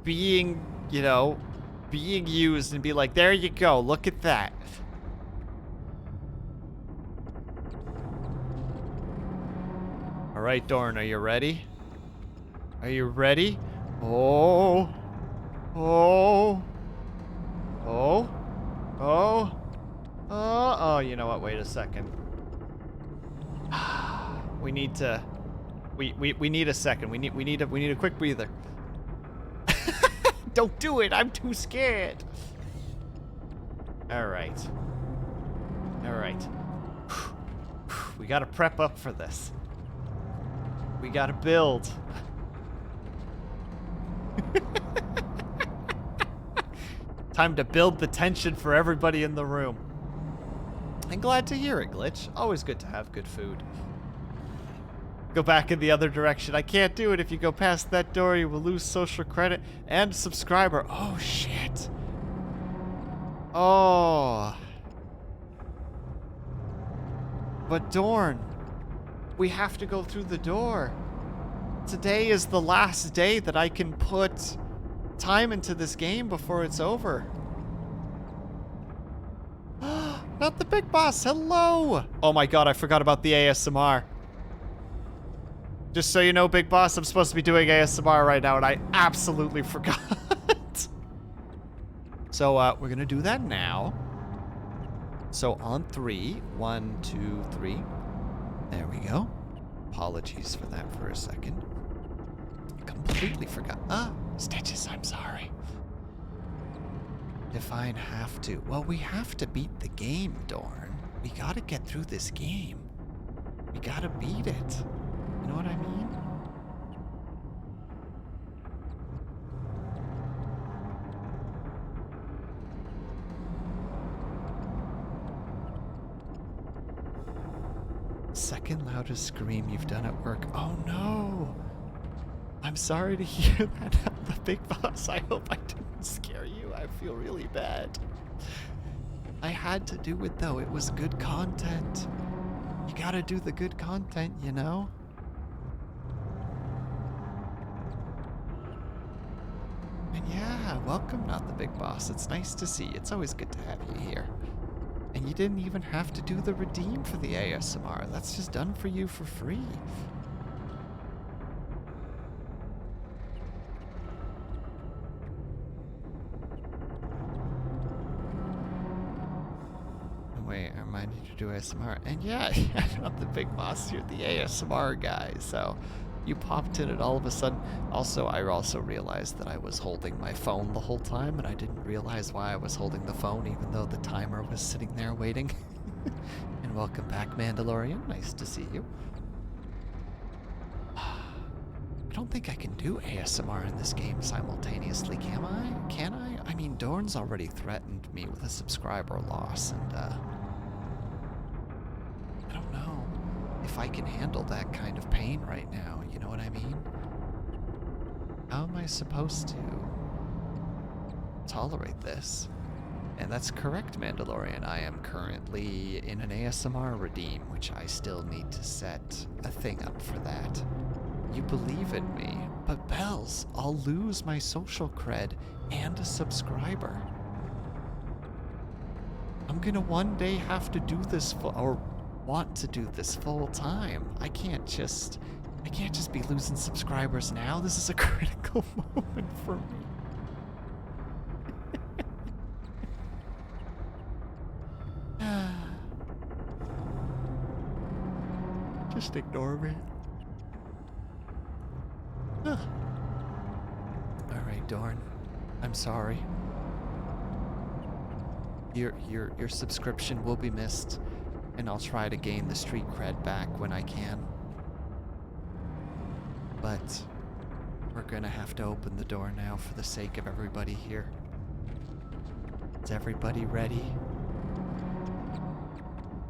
being, you know, being used and be like, there you go, look at that. All right, Dorn, are you ready? Are you ready? Oh. Oh. Oh. Oh. Oh, you know what? Wait a second. We need to We need a second. We need a quick breather. Don't do it. I'm too scared. All right. All right. We got to prep up for this. We got to build. Time to build the tension for everybody in the room. I'm glad to hear it, Glitch. Always good to have good food. Go back in the other direction. I can't do it. If you go past that door, you will lose social credit and subscriber. Oh, shit. Oh. But Dorn, we have to go through the door. Today is the last day that I can put time into this game before it's over. Not the big boss. Hello. Oh my god, I forgot about the ASMR. Just so you know, Big Boss, I'm supposed to be doing ASMR right now, and I absolutely forgot. So, we're gonna do that now. So, on 3. 1, 2, 3. There we go. Apologies for that for a second. Completely forgot. Stitches, I'm sorry. Define have to. Well, we have to beat the game, Dorn. We gotta get through this game. We gotta beat it. You know what I mean? Second loudest scream you've done at work. Oh no! I'm sorry to hear that, the Big Boss. I hope I didn't scare you. I feel really bad. I had to do it though. It was good content. You gotta do the good content, you know? And yeah, welcome, Not the Big Boss. It's nice to see you. It's always good to have you here. And you didn't even have to do the redeem for the ASMR. That's just done for you for free. Wait, I might need to do ASMR. And yeah, Not the Big Boss. You're the ASMR guy, so... You popped in and all of a sudden... Also, I also realized that I was holding my phone the whole time, and I didn't realize why I was holding the phone, even though the timer was sitting there waiting. And welcome back, Mandalorian. Nice to see you. I don't think I can do ASMR in this game simultaneously, can I? Can I? I mean, Dorn's already threatened me with a subscriber loss, and, I don't know if I can handle that kind of pain right now, you know what I mean? How am I supposed to tolerate this? And that's correct, Mandalorian. I am currently in an ASMR redeem, which I still need to set a thing up for that. You believe in me, but Bells, I'll lose my social cred and a subscriber. I'm gonna one day have to do this or want to do this full time. I can't just be losing subscribers now. This is a critical moment for me. Just ignore me. Alright, Dorn. I'm sorry. Your subscription will be missed, and I'll try to gain the street cred back when I can. But we're gonna have to open the door now for the sake of everybody here. Is everybody ready?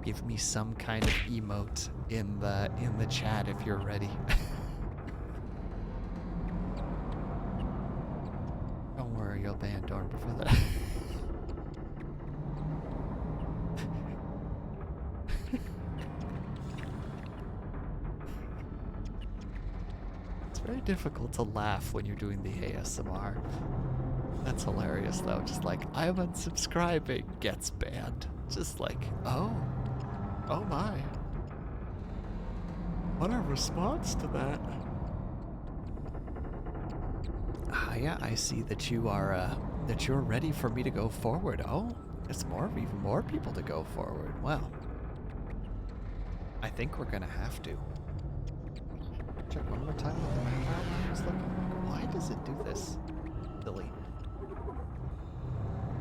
Give me some kind of emote in the chat if you're ready. Don't worry, you'll ban Dorn before that. It's very difficult to laugh when you're doing the ASMR. That's hilarious though. Just like, I'm unsubscribing, gets banned. Just like, oh my. What a response to that. Yeah, I see that you are, that you're ready for me to go forward. Oh, it's even more people to go forward. Well, I think we're gonna have to. check one more time what the map outline is looking like. Why does it do this? Silly.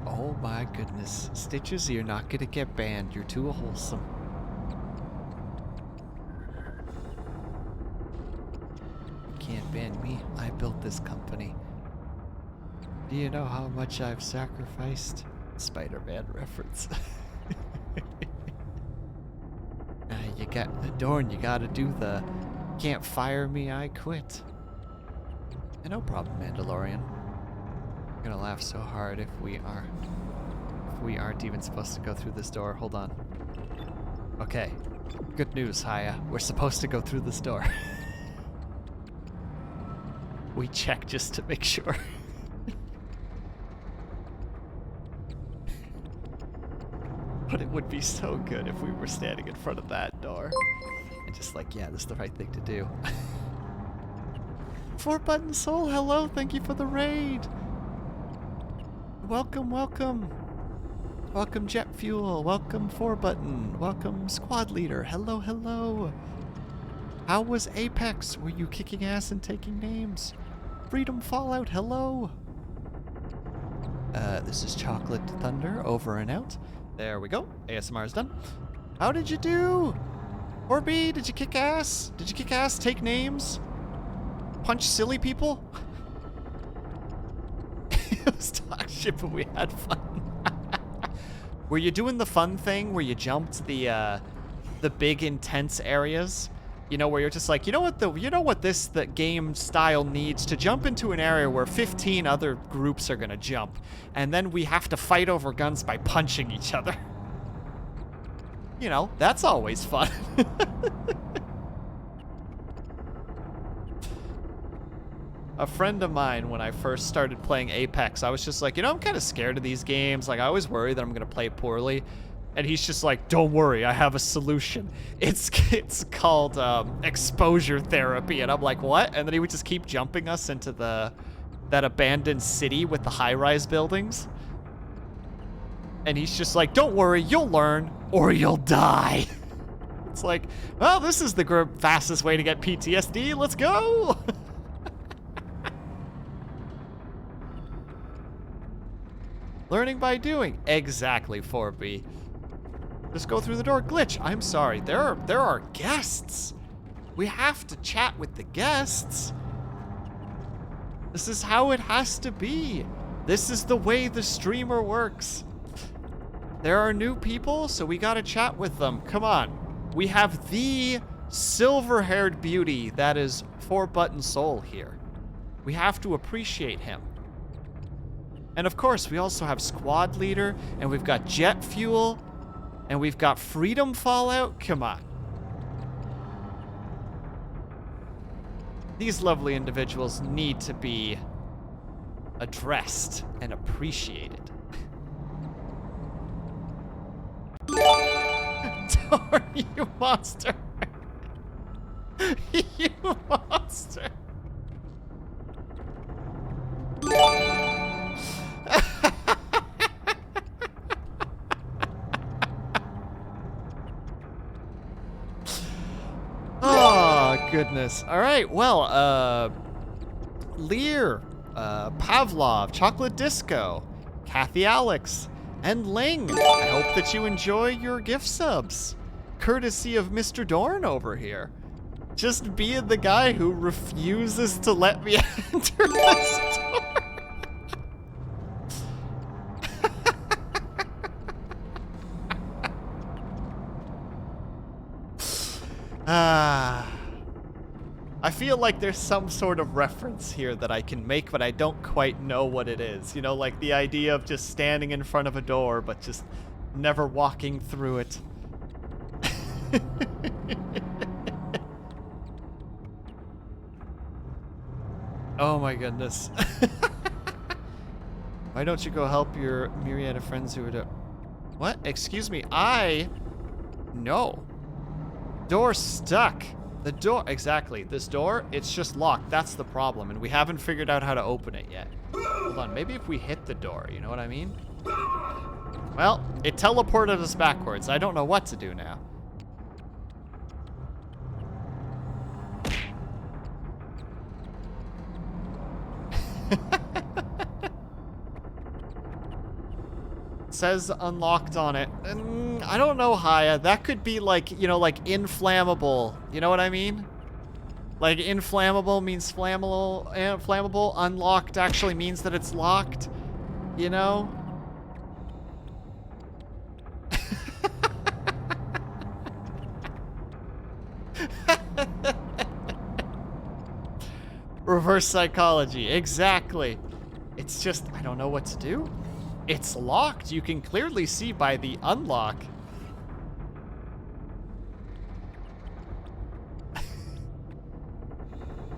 Oh my goodness. Stitches, you're not gonna get banned. You're too wholesome. You can't ban me. I built this company. Do you know how much I've sacrificed? Spider-Man reference. You got Dorn, you gotta do the can't fire me, I quit. Yeah, no problem, Mandalorian. I'm gonna laugh so hard if we aren't even supposed to go through this door. Hold on. Okay. Good news, Haya. We're supposed to go through this door. We check just to make sure. But it would be so good if we were standing in front of that door. And just like, yeah, this is the right thing to do. 4-Button Soul, hello, thank you for the raid. Welcome, welcome. Welcome Jet Fuel, welcome 4-Button, welcome Squad Leader, hello, hello. How was Apex? Were you kicking ass and taking names? Freedom Fallout, hello. This is Chocolate Thunder, over and out. There we go. ASMR is done. How did you do? Orby, did you kick ass? Did you kick ass, take names? Punch silly people? It was talk shit, but we had fun. Were you doing the fun thing where you jumped the big intense areas? You know, where you're just like, you know what the game style needs to jump into an area where 15 other groups are gonna jump, and then we have to fight over guns by punching each other. You know, that's always fun. A friend of mine, when I first started playing Apex, I was just like, you know, I'm kind of scared of these games. Like, I always worry that I'm gonna play poorly. And he's just like, don't worry, I have a solution. It's called exposure therapy. And I'm like, what? And then he would just keep jumping us into that abandoned city with the high-rise buildings. And he's just like, don't worry, you'll learn or you'll die. It's like, well, this is the fastest way to get PTSD. Let's go. Learning by doing. Exactly, 4B. Just go through the door. Glitch, I'm sorry. There are guests. We have to chat with the guests. This is how it has to be. This is the way the streamer works. There are new people, so we gotta chat with them. Come on. We have the silver-haired beauty that is 4-Button Soul here. We have to appreciate him. And of course, we also have Squad Leader, and we've got Jet Fuel, and we've got Freedom Fallout. Come on. These lovely individuals need to be addressed and appreciated. Darn you monster. You monster. Oh, goodness. All right, well, Lear, Pavlov, Chocolate Disco, Kathy Alex, and Ling. I hope that you enjoy your gift subs, courtesy of Mr. Dorn over here. Just being the guy who refuses to let me enter this door. I feel like there's some sort of reference here that I can make, but I don't quite know what it is. You know, like the idea of just standing in front of a door, but just never walking through it. Oh my goodness. Why don't you go help your myriad of friends who are What? Excuse me, No. Door stuck. The door, exactly. This door, it's just locked. That's the problem, and we haven't figured out how to open it yet. Hold on, maybe if we hit the door, you know what I mean? Well, it teleported us backwards. I don't know what to do now. Says unlocked on it. I don't know, Haya. That could be like, you know, like inflammable. You know what I mean? Like inflammable means flammable. Flammable. Unlocked actually means that it's locked. You know? Reverse psychology. Exactly. It's just, I don't know what to do. It's locked. You can clearly see by the unlock. You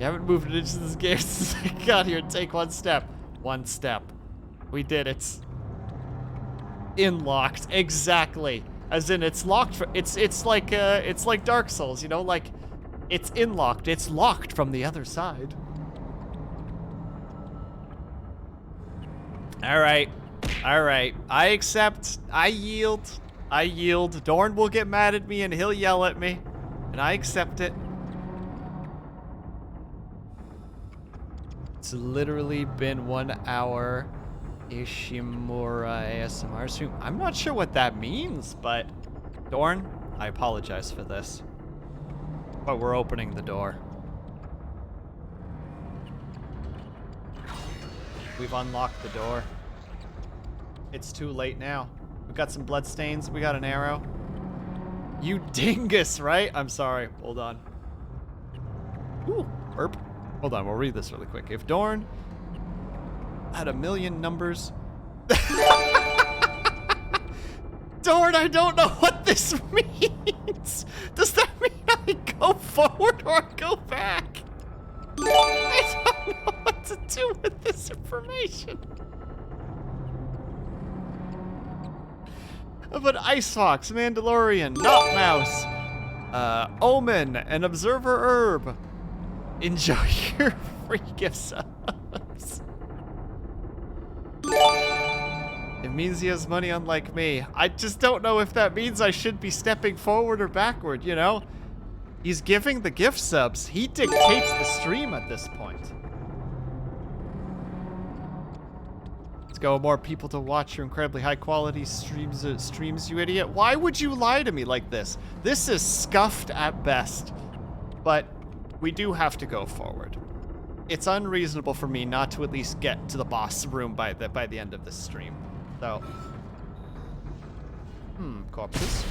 haven't moved an inch in this game since I got here. Take one step. One step. We did it. Inlocked. Exactly. As in, it's locked. It's like Dark Souls. You know, like it's inlocked. It's locked from the other side. All right. All right. I accept. I yield. I yield. Dorn will get mad at me and he'll yell at me, and I accept it. It's literally been 1 hour. Ishimura ASMR stream. I'm not sure what that means, but Dorn, I apologize for this. But we're opening the door. We've unlocked the door. It's too late now. We've got some blood stains. We got an arrow. You dingus, right? I'm sorry. Hold on. Ooh, burp. Hold on, we'll read this really quick. If Dorn had 1,000,000 numbers. Dorn, I don't know what this means. Does that mean I go forward or go back? I don't know what to do with this information. But Ice Fox, Mandalorian, Not Mouse, Omen, and Observer Herb. Enjoy your free gift subs. It means he has money unlike me. I just don't know if that means I should be stepping forward or backward, you know? He's giving the gift subs. He dictates the stream at this point. Let's go. More people to watch your incredibly high quality streams, you idiot. Why would you lie to me like this? This is scuffed at best. But we do have to go forward. It's unreasonable for me not to at least get to the boss room by the end of this stream. So, corpses.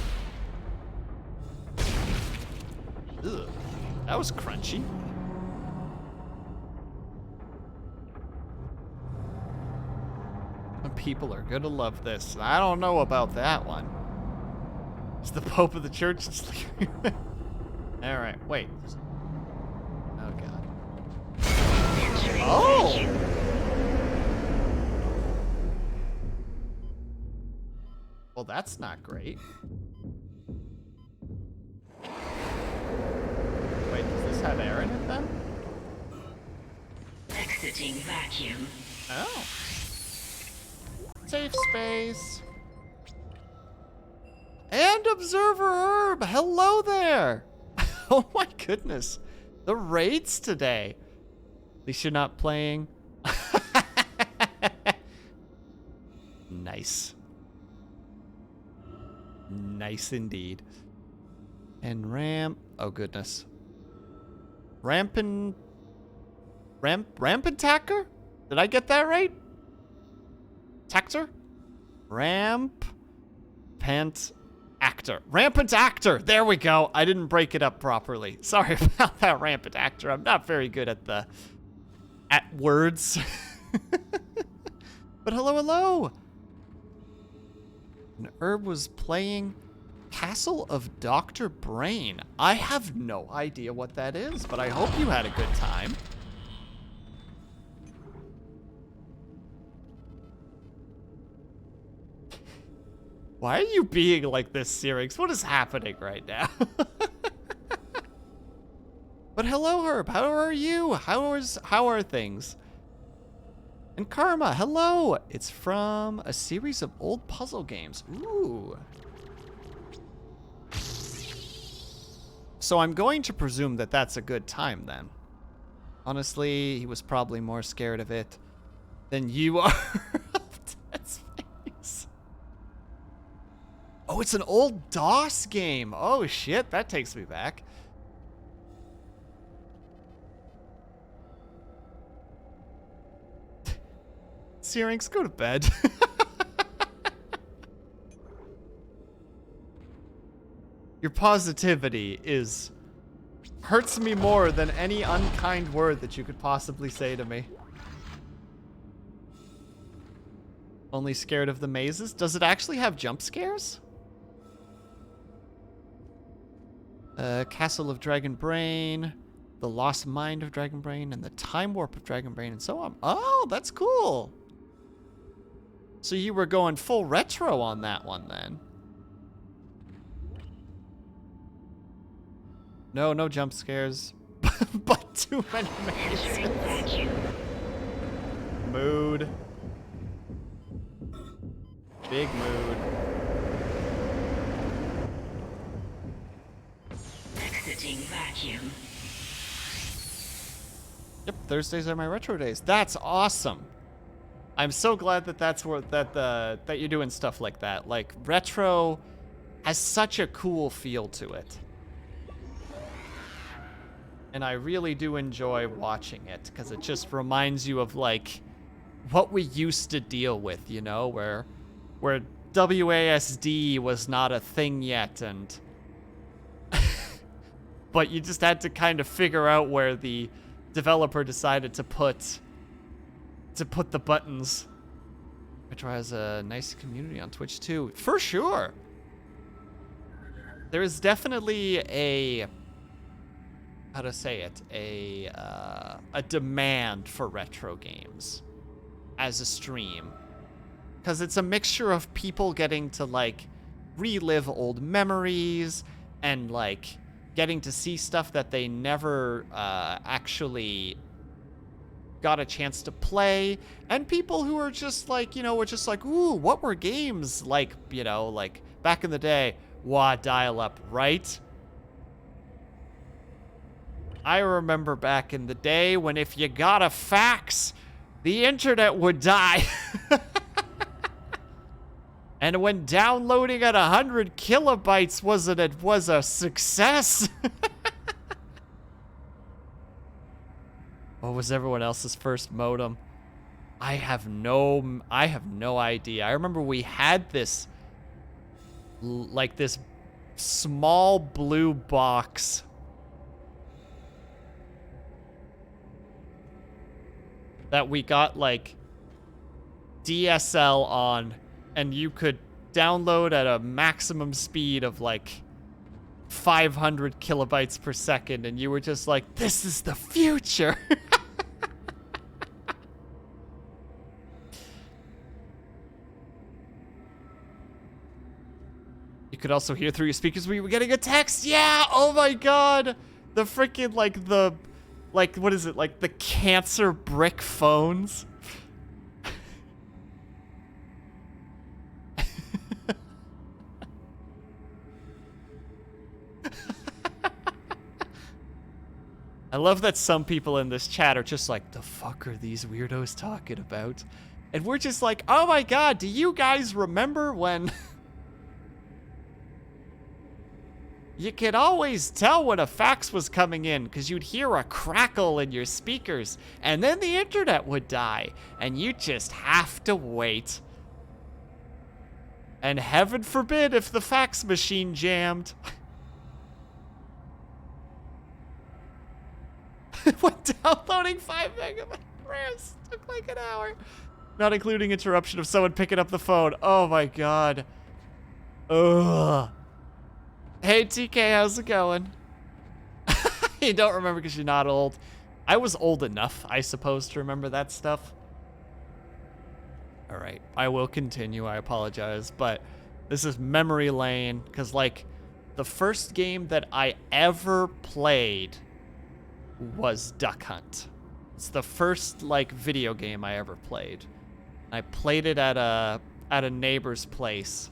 Ugh, that was crunchy. People are gonna love this. I don't know about that one. Is the Pope of the Church sleeping? All right, wait. Oh God. Oh. Well, that's not great. Wait, does this have air in it then? Exiting vacuum. Oh. Safe space. And Observer Herb. Hello there. Oh my goodness. The raids today. At least you're not playing. Nice. Nice indeed. And ramp. Oh goodness. Rampant attacker? Did I get that right? Tactor? Rampant actor. Rampant actor. There we go. I didn't break it up properly. Sorry about that, rampant actor. I'm not very good at words. But hello, hello. And Herb was playing Castle of Dr. Brain. I have no idea what that is, but I hope you had a good time. Why are you being like this, Syrinx? What is happening right now? But hello, Herb. How are you? How are things? And Karma, hello. It's from a series of old puzzle games. Ooh. So I'm going to presume that that's a good time then. Honestly, he was probably more scared of it than you are of Dead Space. it's an old DOS game. Oh, shit. That takes me back. Syrinx, go to bed. Your positivity hurts me more than any unkind word that you could possibly say to me. Only scared of the mazes? Does it actually have jump scares? Castle of Dragon Brain, the Lost Mind of Dragon Brain, and the Time Warp of Dragon Brain, and so on. Oh, that's cool. So you were going full retro on that one then. No jump scares, but too many mazes. Mood. Big mood. Exiting vacuum. Yep, Thursdays are my retro days. That's awesome. I'm so glad that that you're doing stuff like that. Like, retro has such a cool feel to it. And I really do enjoy watching it, because it just reminds you of, like, what we used to deal with, you know, where WASD was not a thing yet, and but you just had to kind of figure out where the developer decided to put the buttons. Retro has a nice community on Twitch too, for sure. There is definitely a, how to say it, a demand for retro games as a stream. Because it's a mixture of people getting to, like, relive old memories and, like, getting to see stuff that they never actually got a chance to play, and people who are just like, you know, were just like, ooh, what were games like, you know, like back in the day? Wah, dial-up, right? I remember back in the day when if you got a fax, the internet would die. And when downloading at 100 kilobytes was a success. What was everyone else's first modem? I have no idea. I remember we had this, like, this small blue box that we got, like, DSL on, and you could download at a maximum speed of, like, 500 kilobytes per second, and you were just like, this is the future. You could also hear through your speakers when you were getting a text. Yeah, oh my god. The freaking, like, what is it? Like, the cancer brick phones. I love that some people in this chat are just like, the fuck are these weirdos talking about? And we're just like, oh my god, do you guys remember when... You could always tell when a fax was coming in because you'd hear a crackle in your speakers, and then the internet would die, and you just have to wait. And heaven forbid if the fax machine jammed. When downloading 5 megabyte RAMs took like an hour. Not including interruption of someone picking up the phone. Oh my god. Ugh. Hey TK, how's it going? You don't remember because you're not old. I was old enough, I suppose, to remember that stuff. Alright, I will continue, I apologize, but this is memory lane, because, like, the first game that I ever played was Duck Hunt. It's the first, like, video game I ever played. I played it at a neighbor's place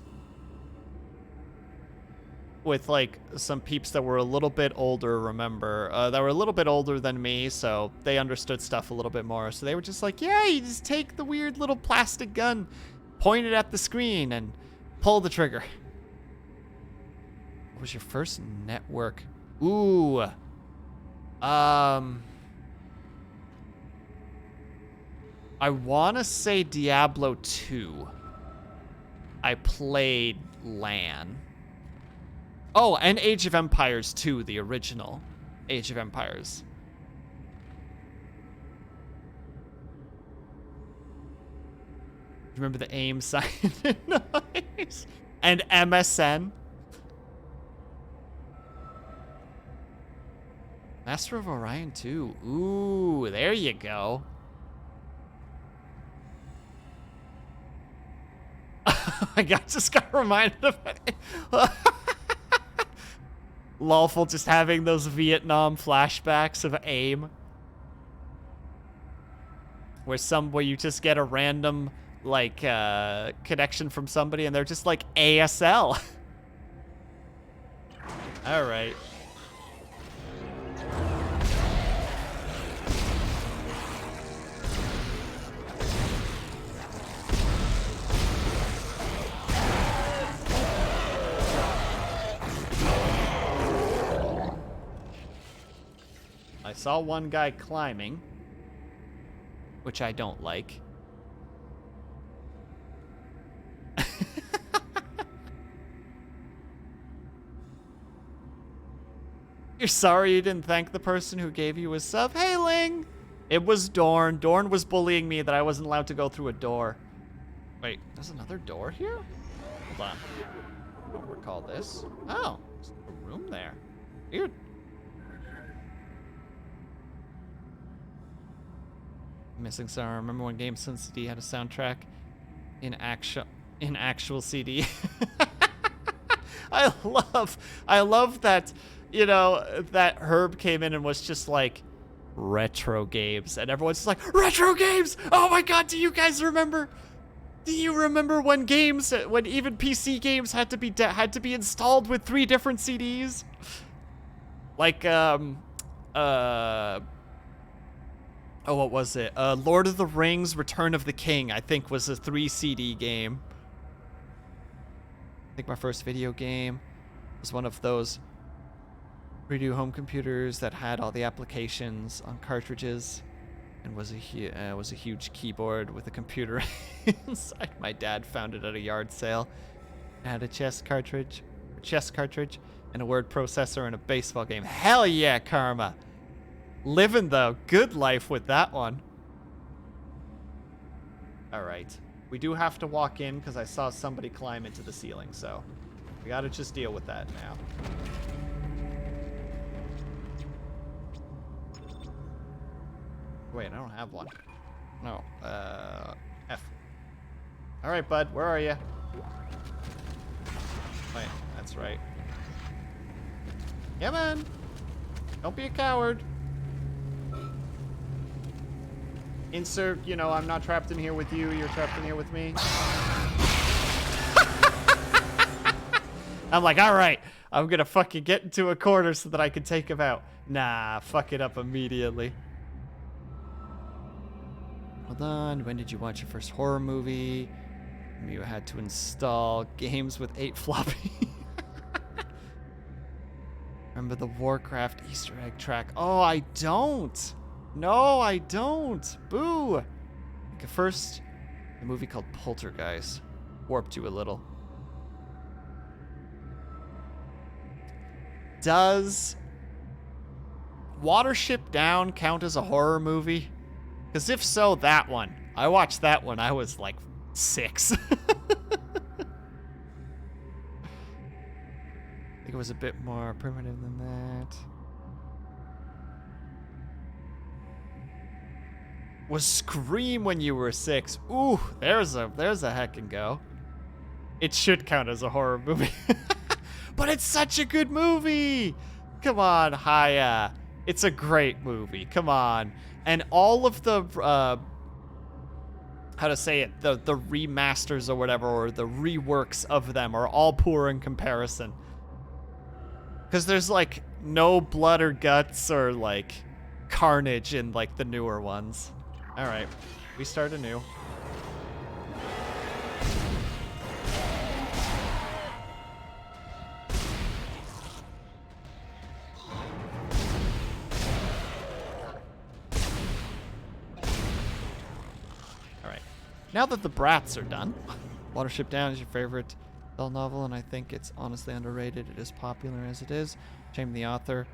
with, like, some peeps that were a little bit older, remember, that were a little bit older than me, so they understood stuff a little bit more. So they were just like, yeah, you just take the weird little plastic gun, point it at the screen, and pull the trigger. was your first network? Ooh. I want to say Diablo 2. I played LAN. Oh, and Age of Empires 2, the original Age of Empires. Remember the aim sign? Nice. And MSN. Master of Orion 2. Ooh, there you go. I just got reminded of it. Lawful just having those Vietnam flashbacks of AIM. Where you just get a random, like, connection from somebody and they're just like ASL. All right. I saw one guy climbing, which I don't like. You're sorry you didn't thank the person who gave you a sub? Hey, Ling! It was Dorn. Dorn was bullying me that I wasn't allowed to go through a door. Wait, there's another door here? Hold on. I don't recall this. Oh, there's a room there. Weird. Missing song. Remember when Game Sun CD had a soundtrack in actual CD? I love that, you know, that Herb came in and was just like retro games, and everyone's just like, retro games! Oh my god, do you guys remember? Do you remember when even PC games had to be installed with 3 different CDs? Like oh, what was it? Lord of the Rings Return of the King, I think, was a 3 CD game. I think my first video game was one of those redo home computers that had all the applications on cartridges and was a huge keyboard with a computer inside. My dad found it at a yard sale. It had a chess cartridge, and a word processor and a baseball game. Hell yeah, Karma! Living the good life with that one. All right. We do have to walk in because I saw somebody climb into the ceiling, so we gotta just deal with that now. Wait, I don't have one. No, F. All right, bud, where are you? Wait, that's right. Yeah, man. Don't be a coward. Insert, you know, I'm not trapped in here with you, you're trapped in here with me. I'm like, all right, I'm gonna fucking get into a corner so that I can take him out. Nah, fuck it up immediately. Hold on, when did you watch your first horror movie? You had to install games with 8 floppy. Remember the Warcraft Easter egg track? Oh, I don't. No, I don't. Boo. Like first, a movie called Poltergeist warped you a little. Does Watership Down count as a horror movie? Because if so, that one. I watched that one. I was like 6. I think it was a bit more primitive than that. Was Scream when you were 6? Ooh, there's a heckin' go. It should count as a horror movie. But it's such a good movie! Come on, Haya. It's a great movie. Come on. And all of the, how to say it, the remasters or whatever, or the reworks of them are all poor in comparison. Because there's, like, no blood or guts or, like, carnage in, like, the newer ones. All right, we start anew. Now that the brats are done, Watership Down is your favorite Bell novel, and I think it's honestly underrated. It is popular as it is. Shame the author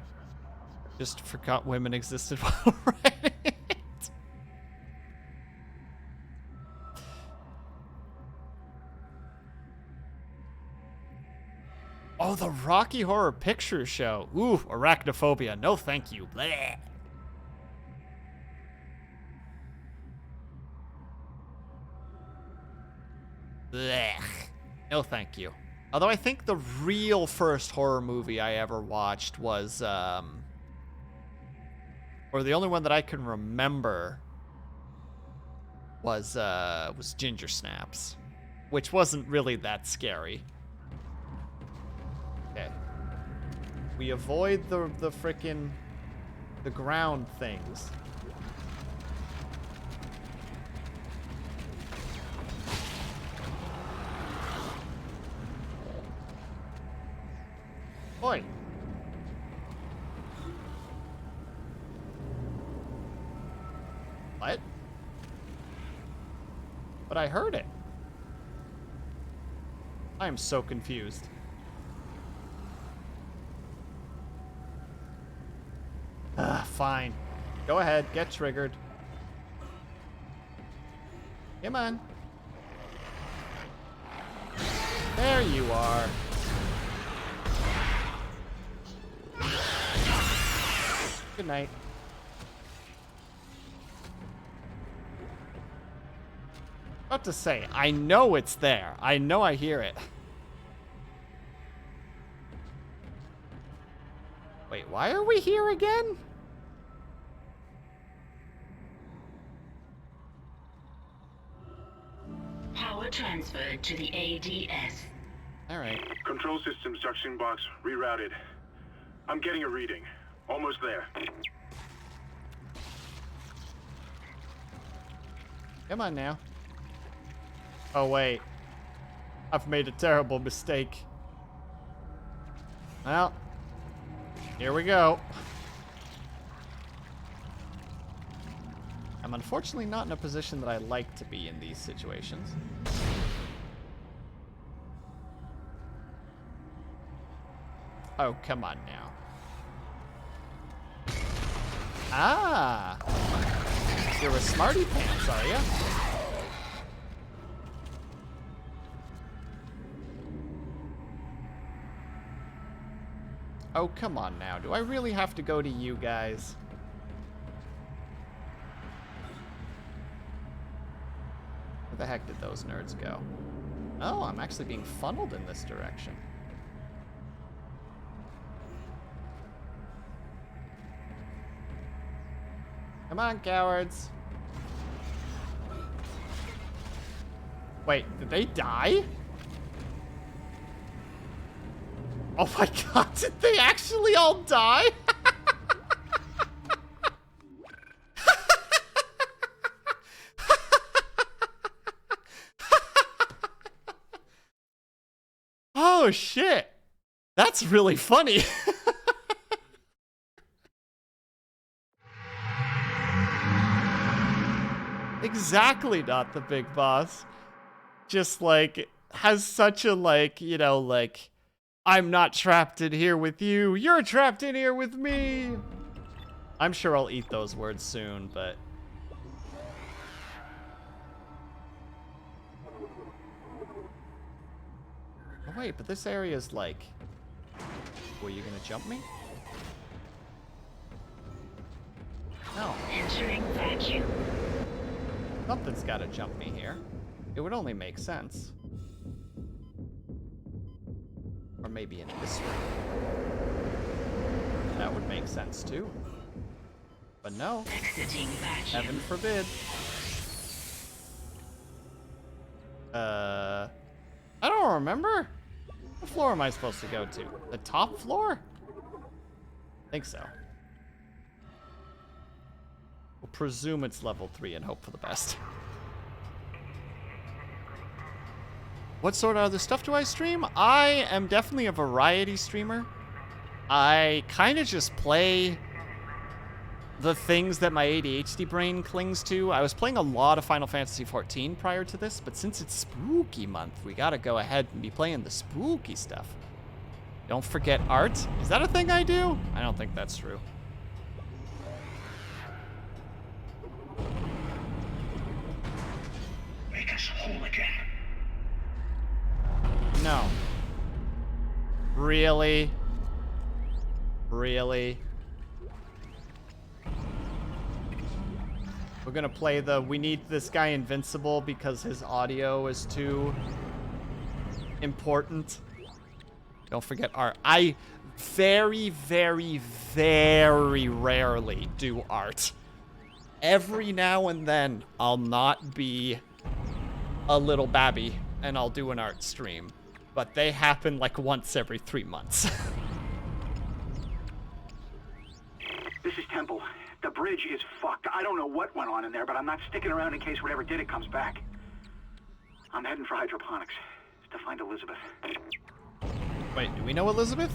just forgot women existed while writing it. Oh, the Rocky Horror Picture Show. Ooh, arachnophobia. No, thank you. Blech. Blech. No, thank you. Although I think the real first horror movie I ever watched was, or the only one that I can remember was Ginger Snaps, which wasn't really that scary. Okay. We avoid the frickin' the ground things. Oi. What? But I heard it. I am so confused. Fine. Go ahead, get triggered. Come on. There you are. Good night. About to say, I know it's there. I know I hear it. Wait, why are we here again? Power transferred to the ADS. All right. Control systems junction box rerouted. I'm getting a reading. Almost there. Come on now. Oh, wait. I've made a terrible mistake. Well, here we go. I'm unfortunately not in a position that I like to be in these situations. Oh, come on now. Ah! You're a smarty pants, are you? Oh, come on now. Do I really have to go to you guys? Where the heck did those nerds go? Oh, I'm actually being funneled in this direction. Come on, cowards. Wait, did they die? Oh my god, did they actually all die? Oh shit. That's really funny. Exactly not the big boss. Just like has such a like, you know, like I'm not trapped in here with you. You're trapped in here with me. I'm sure I'll eat those words soon, but oh, wait, but this area is like, were you gonna jump me? No. Entering vacuum. Something's gotta jump me here. It would only make sense. Or maybe in this room. That would make sense too. But no. Exiting vacuum. Heaven forbid. I don't remember. What floor am I supposed to go to? The top floor? I think so. We'll presume it's level 3 and hope for the best. What sort of other stuff do I stream? I am definitely a variety streamer. I kind of just play the things that my ADHD brain clings to. I was playing a lot of Final Fantasy XIV prior to this, but since it's spooky month, we gotta go ahead and be playing the spooky stuff. Don't forget art. Is that a thing I do? I don't think that's true. Make us whole again. No. Really? Really? We're gonna play the we need this guy invincible because his audio is too important. Don't forget art. I very, very, very rarely do art. Every now and then, I'll not be a little babby and I'll do an art stream. But they happen like once every 3 months. This is Temple. The bridge is fucked. I don't know what went on in there, but I'm not sticking around in case whatever did it comes back. I'm heading for hydroponics to find Elizabeth. Wait, do we know Elizabeth?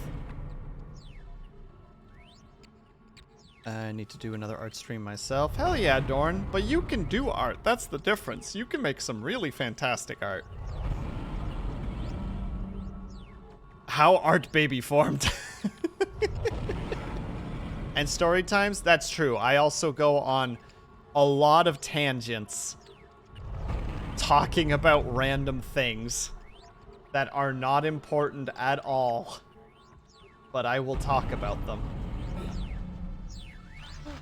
I need to do another art stream myself. Hell yeah, Dorn. But you can do art. That's the difference. You can make some really fantastic art. How Art Baby formed. And story times, that's true. I also go on a lot of tangents talking about random things that are not important at all, but I will talk about them.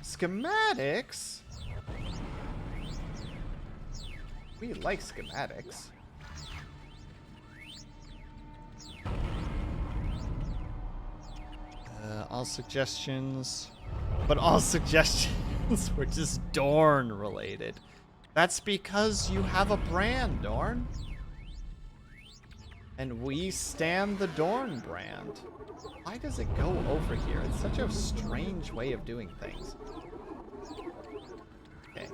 Schematics? We like schematics. All suggestions, but all suggestions were just Dorn related. That's because you have a brand, Dorn. And we stand the Dorn brand. Why does it go over here? It's such a strange way of doing things. Okay.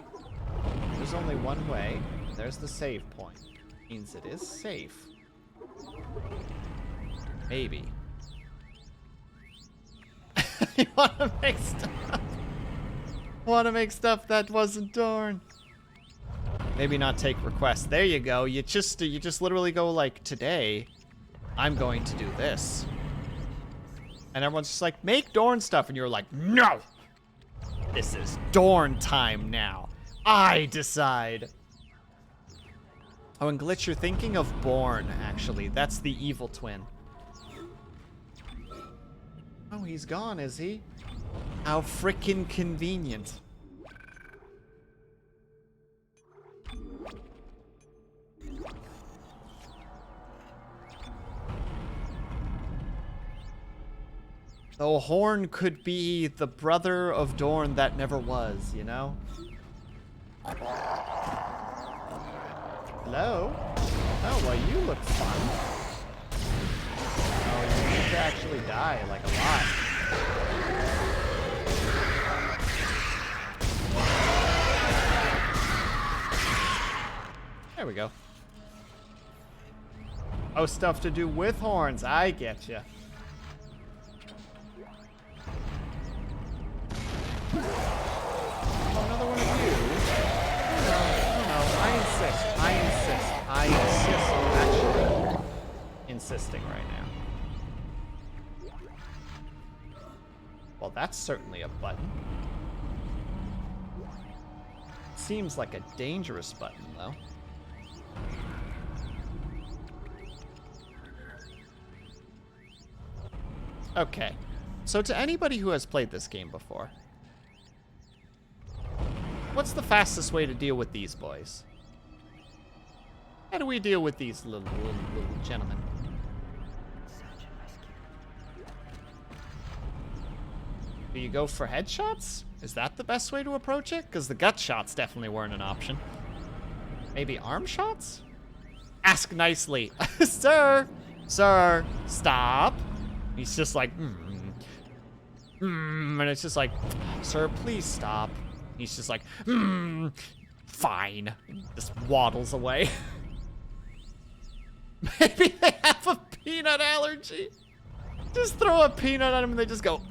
There's only one way. There's the save point. Means it is safe. Maybe. You wanna make stuff? Wanna make stuff that wasn't Dorn? Maybe not take requests. There you go. You just literally go like, today, I'm going to do this, and everyone's just like, make Dorn stuff, and you're like, no, this is Dorn time now. I decide. Oh, and Glitch, you're thinking of Born. Actually, that's the evil twin. Oh, he's gone, is he? How frickin' convenient. Though Horn could be the brother of Dorn that never was, you know? Hello? Oh, well, you look fun. Oh, you need to actually die, like, a lot. There we go. Oh, stuff to do with horns. I get you. Oh, another one of you. No, I insist. I'm actually insisting right now. Well, that's certainly a button. Seems like a dangerous button, though. Okay. So to anybody who has played this game before, what's the fastest way to deal with these boys? How do we deal with these little gentlemen? Do you go for headshots? Is that the best way to approach it? Because the gut shots definitely weren't an option. Maybe arm shots? Ask nicely. Sir, stop. He's just like, and it's just like, sir, please stop. He's just like, fine. Just waddles away. Maybe they have a peanut allergy. Just throw a peanut at them and they just go,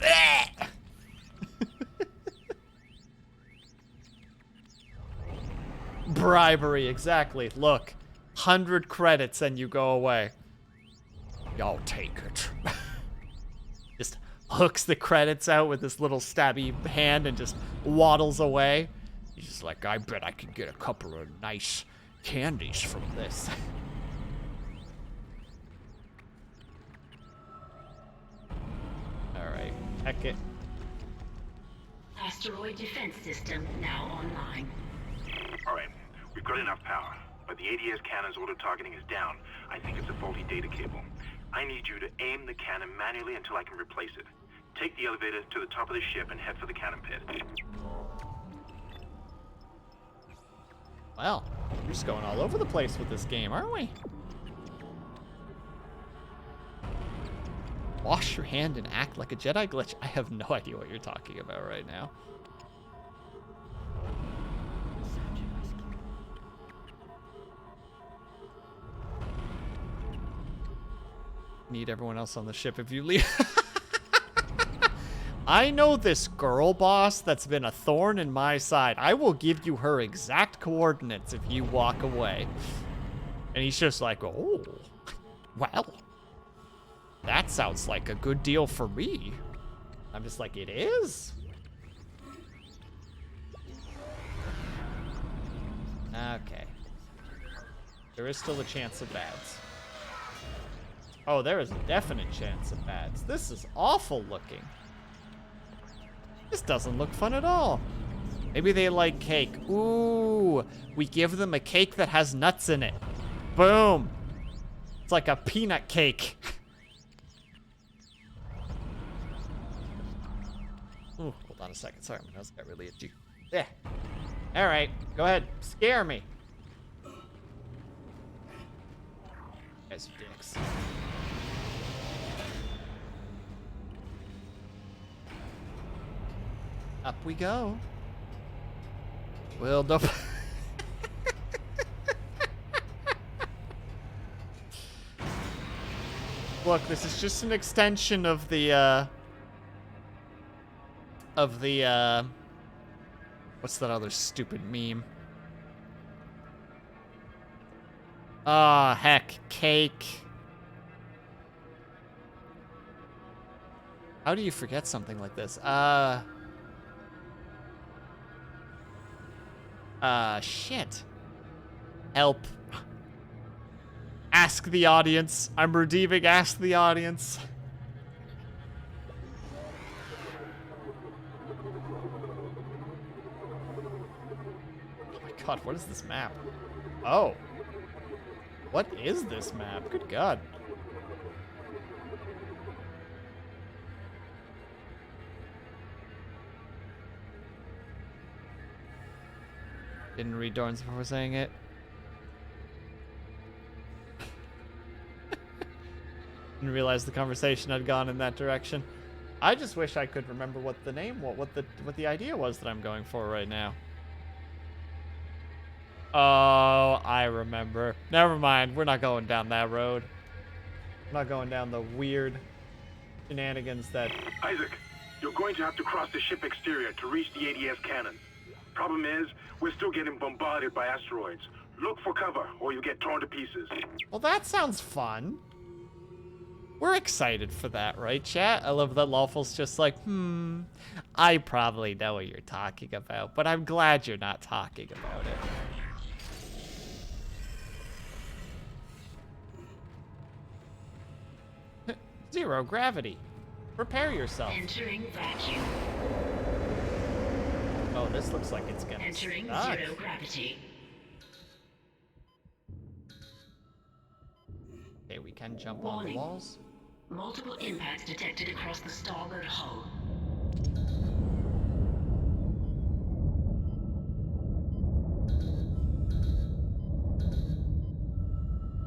Bribery, exactly. Look, 100 credits and you go away. Y'all take it. Just hooks the credits out with this little stabby hand and just waddles away. He's just like, I bet I can get a couple of nice candies from this. Alright, heck it. Asteroid defense system now online. Alright, we've got enough power, but the ADS cannon's auto targeting is down. I think it's a faulty data cable. I need you to aim the cannon manually until I can replace it. Take the elevator to the top of the ship and head for the cannon pit. Well, we're just going all over the place with this game, aren't we? Wash your hand and act like a Jedi glitch. I have no idea what you're talking about right now. Need everyone else on the ship if you leave. I know this girl boss that's been a thorn in my side. I will give you her exact coordinates if you walk away. And he's just like, oh, well, that sounds like a good deal for me. I'm just like, it is? Okay. There is still a chance of bads. Oh, there is a definite chance of bads. This is awful looking. This doesn't look fun at all. Maybe they like cake. Ooh, we give them a cake that has nuts in it. Boom. It's like a peanut cake. Ooh, hold on a second. Sorry, my nose got really itchy. Yeah. All right, go ahead. Scare me. Guys are dicks. Up we go. Well, no. Look, this is just an extension of the, what's that other stupid meme? Ah, heck, cake. How do you forget something like this? Shit. Help. Ask the audience. I'm redeeming Ask the Audience. Oh my god, what is this map? Oh. What is this map? Good god. Didn't read Dorn's before saying it. Didn't realize the conversation had gone in that direction. I just wish I could remember what the name, what the idea was that I'm going for right now. Oh, I remember. Never mind. We're not going down that road. We're not going down the weird shenanigans that... Isaac, you're going to have to cross the ship exterior to reach the ADS cannon. Problem is, we're still getting bombarded by asteroids. Look for cover, or you get torn to pieces. Well, that sounds fun. We're excited for that, right, chat? I love that Lawful's just like, I probably know what you're talking about, but I'm glad you're not talking about it. Zero gravity. Prepare yourself. Entering vacuum. Oh, this looks like it's gonna Entering suck. zero gravity. Okay, we can jump on the Warning. walls. Multiple impacts detected across the starboard hull.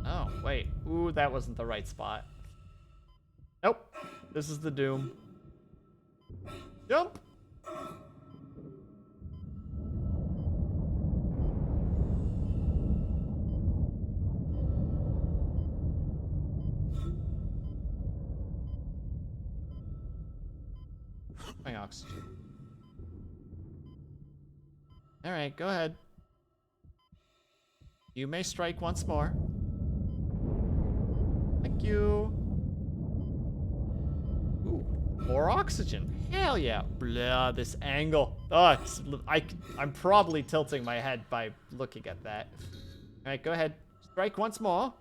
Oh, wait. Ooh, that wasn't the right spot. Nope. This is the doom. Jump! My oxygen. Alright, go ahead. You may strike once more. Thank you. Ooh, more oxygen. Hell yeah. Blah, this angle. Oh, I'm probably tilting my head by looking at that. All right, go ahead. Strike once more.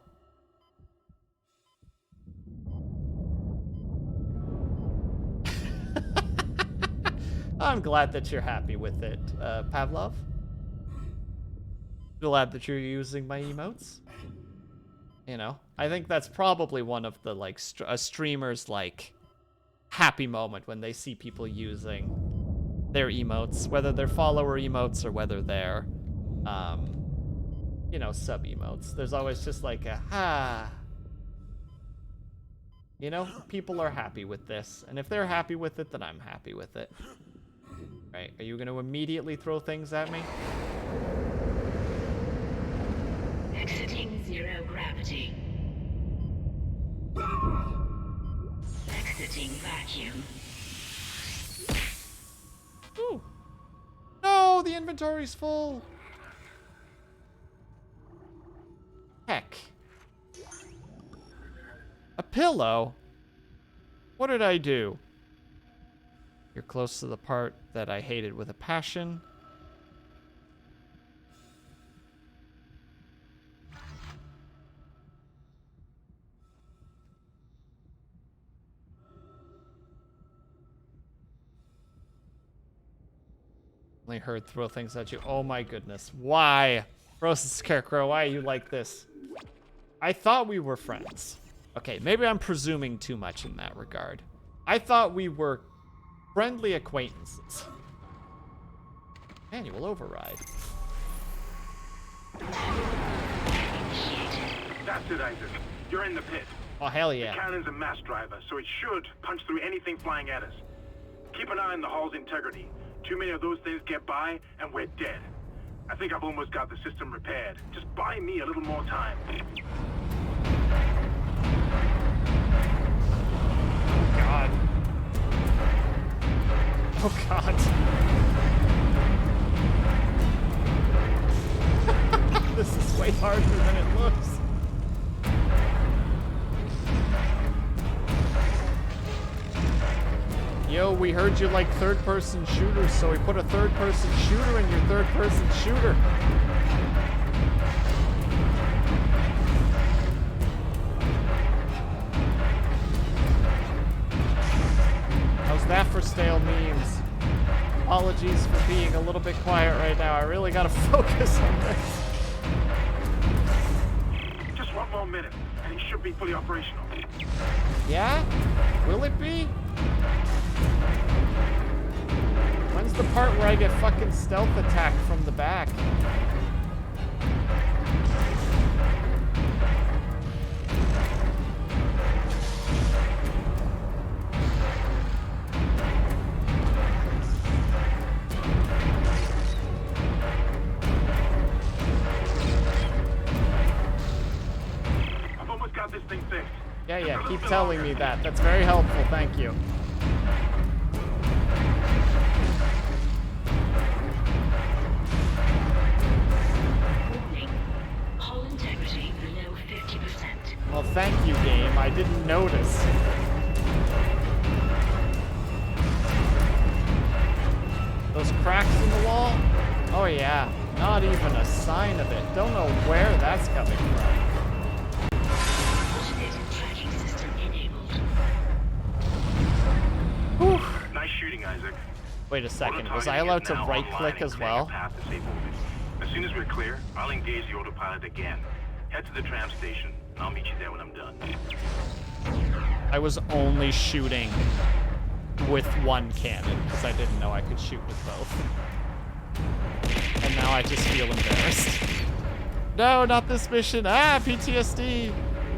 I'm glad that you're happy with it, Pavlov. Glad that you're using my emotes. You know, I think that's probably one of the, like, a streamer's, like, happy moment when they see people using their emotes, whether they're follower emotes or whether they're, you know, sub emotes. There's always just like a, ah. You know, people are happy with this. And if they're happy with it, then I'm happy with it. Right, are you going to immediately throw things at me? Exiting zero gravity. Exiting vacuum. Ooh. No, the inventory's full. Heck. A pillow? What did I do? You're close to the part that I hated with a passion. Only heard throw things at you. Oh my goodness. Why? Roasted Scarecrow, why are you like this? I thought we were friends. Okay, maybe I'm presuming too much in that regard. I thought we were friendly acquaintances. Manual override. That's it, Isaac. You're in the pit. Oh, hell yeah. The cannon's a mass driver, so it should punch through anything flying at us. Keep an eye on the hull's integrity. Too many of those things get by, and we're dead. I think I've almost got the system repaired. Just buy me a little more time. God. Oh, God. This is way harder than it looks. Yo, we heard you like third-person shooters, so we put a third-person shooter in your third-person shooter. How's that for stale memes? Apologies for being a little bit quiet right now. I really gotta focus on this. Just one more minute, and it should be fully operational. Yeah? Will it be? When's the part where I get fucking stealth attacked from the back? I've almost got this thing fixed. Yeah, keep telling me that. That's very helpful, thank you. Warning. Hull integrity below 50%. Well, thank you, game. I didn't notice. Those cracks in the wall? Oh yeah, not even a sign of it. Don't know where that's coming from. Automated tracking system enabled. Whew. Nice shooting, Isaac. Wait a second, was I allowed to right-click as well? As soon as we're clear, I'll engage the autopilot again. Head to the tram station, and I'll meet you there when I'm done. I was only shooting with one cannon, because I didn't know I could shoot with both. And now I just feel embarrassed. No, not this mission. Ah, PTSD.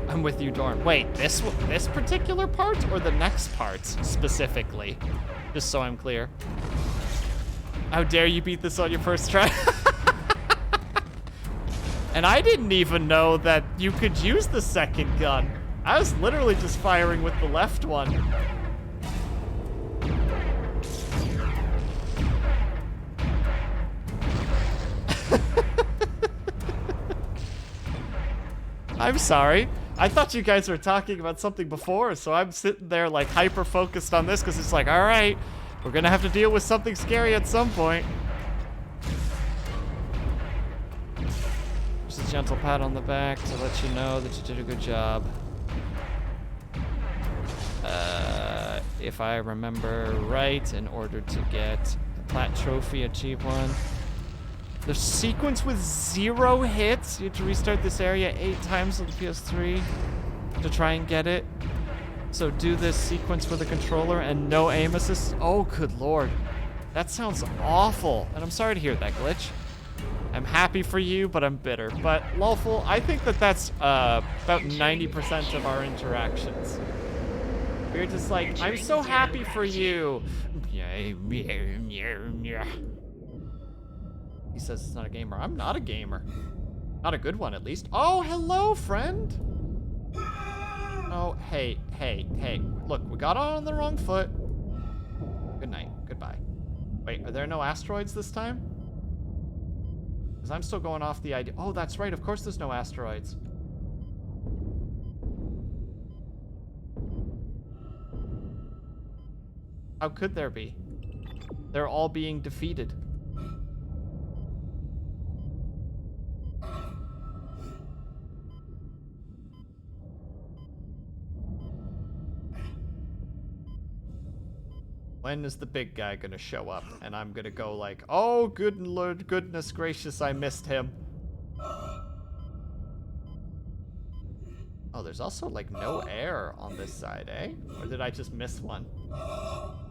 I'm with you, Dorn. Wait, this particular part or the next part specifically? Just so I'm clear. How dare you beat this on your first try? And I didn't even know that you could use the second gun. I was literally just firing with the left one. I'm sorry. I thought you guys were talking about something before, so I'm sitting there like hyper focused on this because it's like, all right, we're gonna have to deal with something scary at some point. Just a gentle pat on the back to let you know that you did a good job. If I remember right, in order to get the plat trophy, achieve one. The sequence with 0 hits. You have to restart this area 8 times on the PS3 to try and get it. So do this sequence with a controller and no aim assist. Oh, good lord. That sounds awful. And I'm sorry to hear that, Glitch. I'm happy for you, but I'm bitter. But Lawful, I think that that's about 90% of our interactions. We're just like, I'm so happy for you. He says it's not a gamer. I'm not a gamer. Not a good one, at least. Oh, hello, friend. Oh, hey. Look, we got on the wrong foot. Good night. Goodbye. Wait, are there no asteroids this time? Because I'm still going off the idea. Oh, that's right. Of course there's no asteroids. How could there be? They're all being defeated. When is the big guy gonna show up? And I'm gonna go like, oh, good lord, goodness gracious, I missed him. Oh, there's also like no air on this side, eh? Or did I just miss one?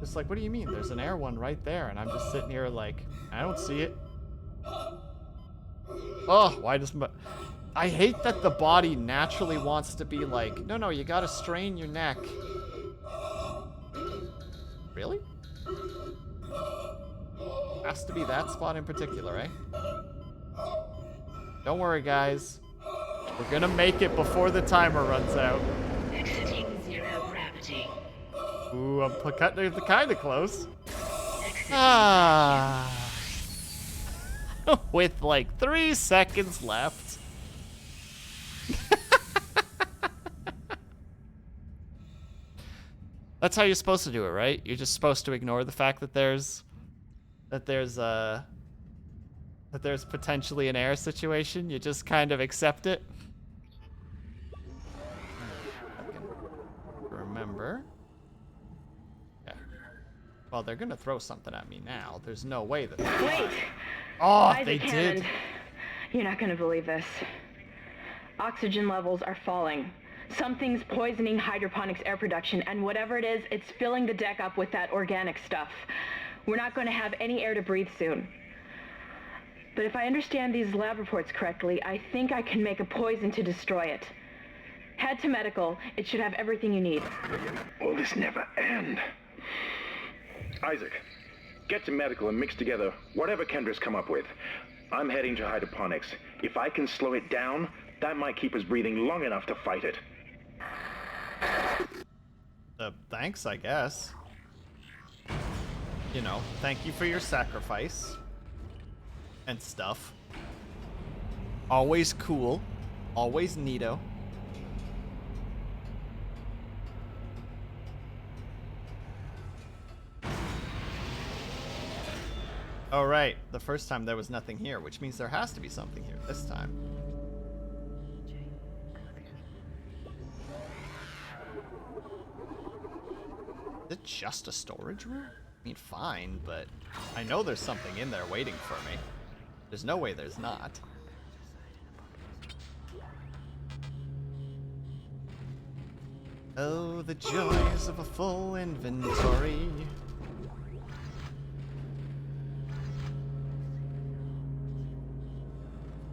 It's like, what do you mean? There's an air one right there, and I'm just sitting here like, I don't see it. Oh, why does my... I hate that the body naturally wants to be like, no, you gotta strain your neck. Really? Has to be that spot in particular, eh? Don't worry, guys. We're gonna make it before the timer runs out. Exiting 0 gravity. Ooh, I'm kinda close. Exiting With like 3 seconds left. That's how you're supposed to do it, right? You're just supposed to ignore the fact that there's potentially an air situation. You just kind of accept it. Remember. Yeah. Well, they're gonna throw something at me now. There's no way that. Wait! Oh, Isaac they Hammond. did. You're not gonna believe this. Oxygen levels are falling. Something's poisoning hydroponics air production, and whatever it is, it's filling the deck up with that organic stuff. We're not going to have any air to breathe soon. But if I understand these lab reports correctly, I think I can make a poison to destroy it. Head to medical. It should have everything you need. Will this never end? Isaac, get to medical and mix together whatever Kendra's come up with. I'm heading to hydroponics. If I can slow it down, that might keep us breathing long enough to fight it. Thanks, I guess. You know, thank you for your sacrifice. And stuff. Always cool. Always neato. Oh, right. The first time there was nothing here, which means there has to be something here this time. Is it just a storage room? I mean, fine, but I know there's something in there waiting for me. There's no way there's not. Oh, the joys of a full inventory.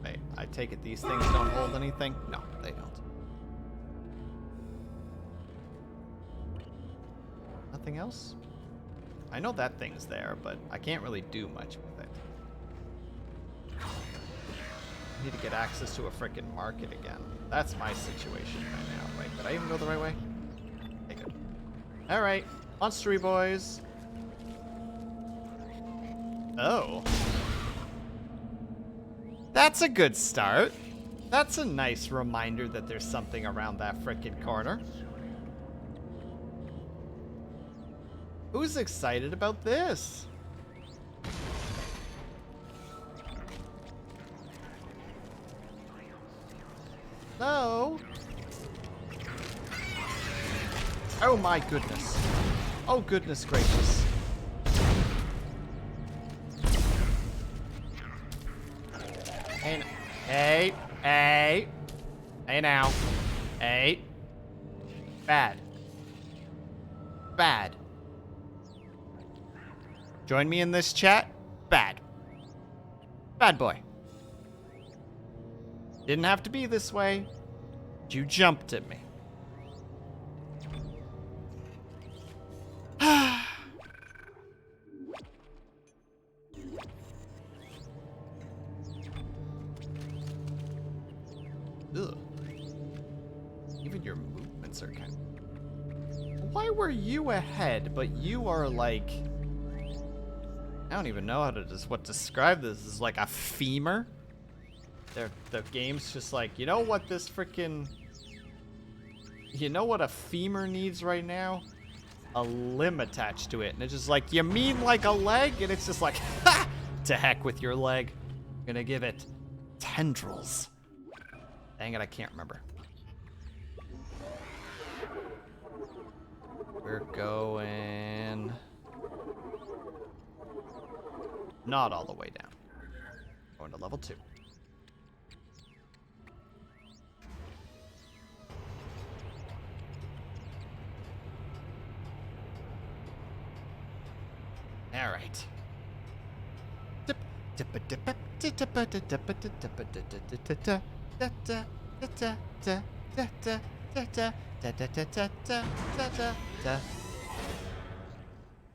Wait, I take it these things don't hold anything? No, they don't. Nothing else? I know that thing's there, but I can't really do much with it. I need to get access to a frickin' market again. That's my situation right now. Wait, did I even go the right way? Okay, good. Alright, monstery boys. Oh. That's a good start. That's a nice reminder that there's something around that frickin' corner. Who's excited about this? No. Oh my goodness. Oh goodness gracious. And hey, hey. Hey now. Hey. Bad. Bad. Join me in this chat. Bad. Bad boy. Didn't have to be this way. You jumped at me. Ugh. Even your movements are kind of... Why were you ahead, but you are like... I don't even know how to describe this. Is like a femur. The game's just like, you know what this freaking... You know what a femur needs right now? A limb attached to it. And it's just like, you mean like a leg? And it's just like, ha! To heck with your leg. I'm gonna give it tendrils. Dang it, I can't remember. We're going... Not all the way down. Going to level 2. All right.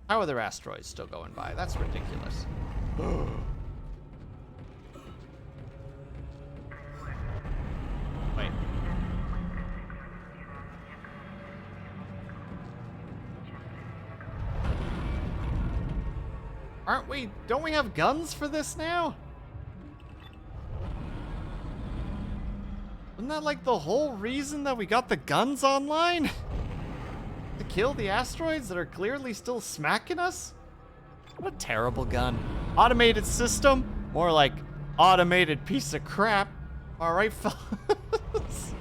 How are there asteroids still going by? That's ridiculous. Wait. Aren't we? Don't we have guns for this now? Isn't that like the whole reason that we got the guns online? To kill the asteroids that are clearly still smacking us? What a terrible gun. Automated system? More like automated piece of crap. Alright, fellas.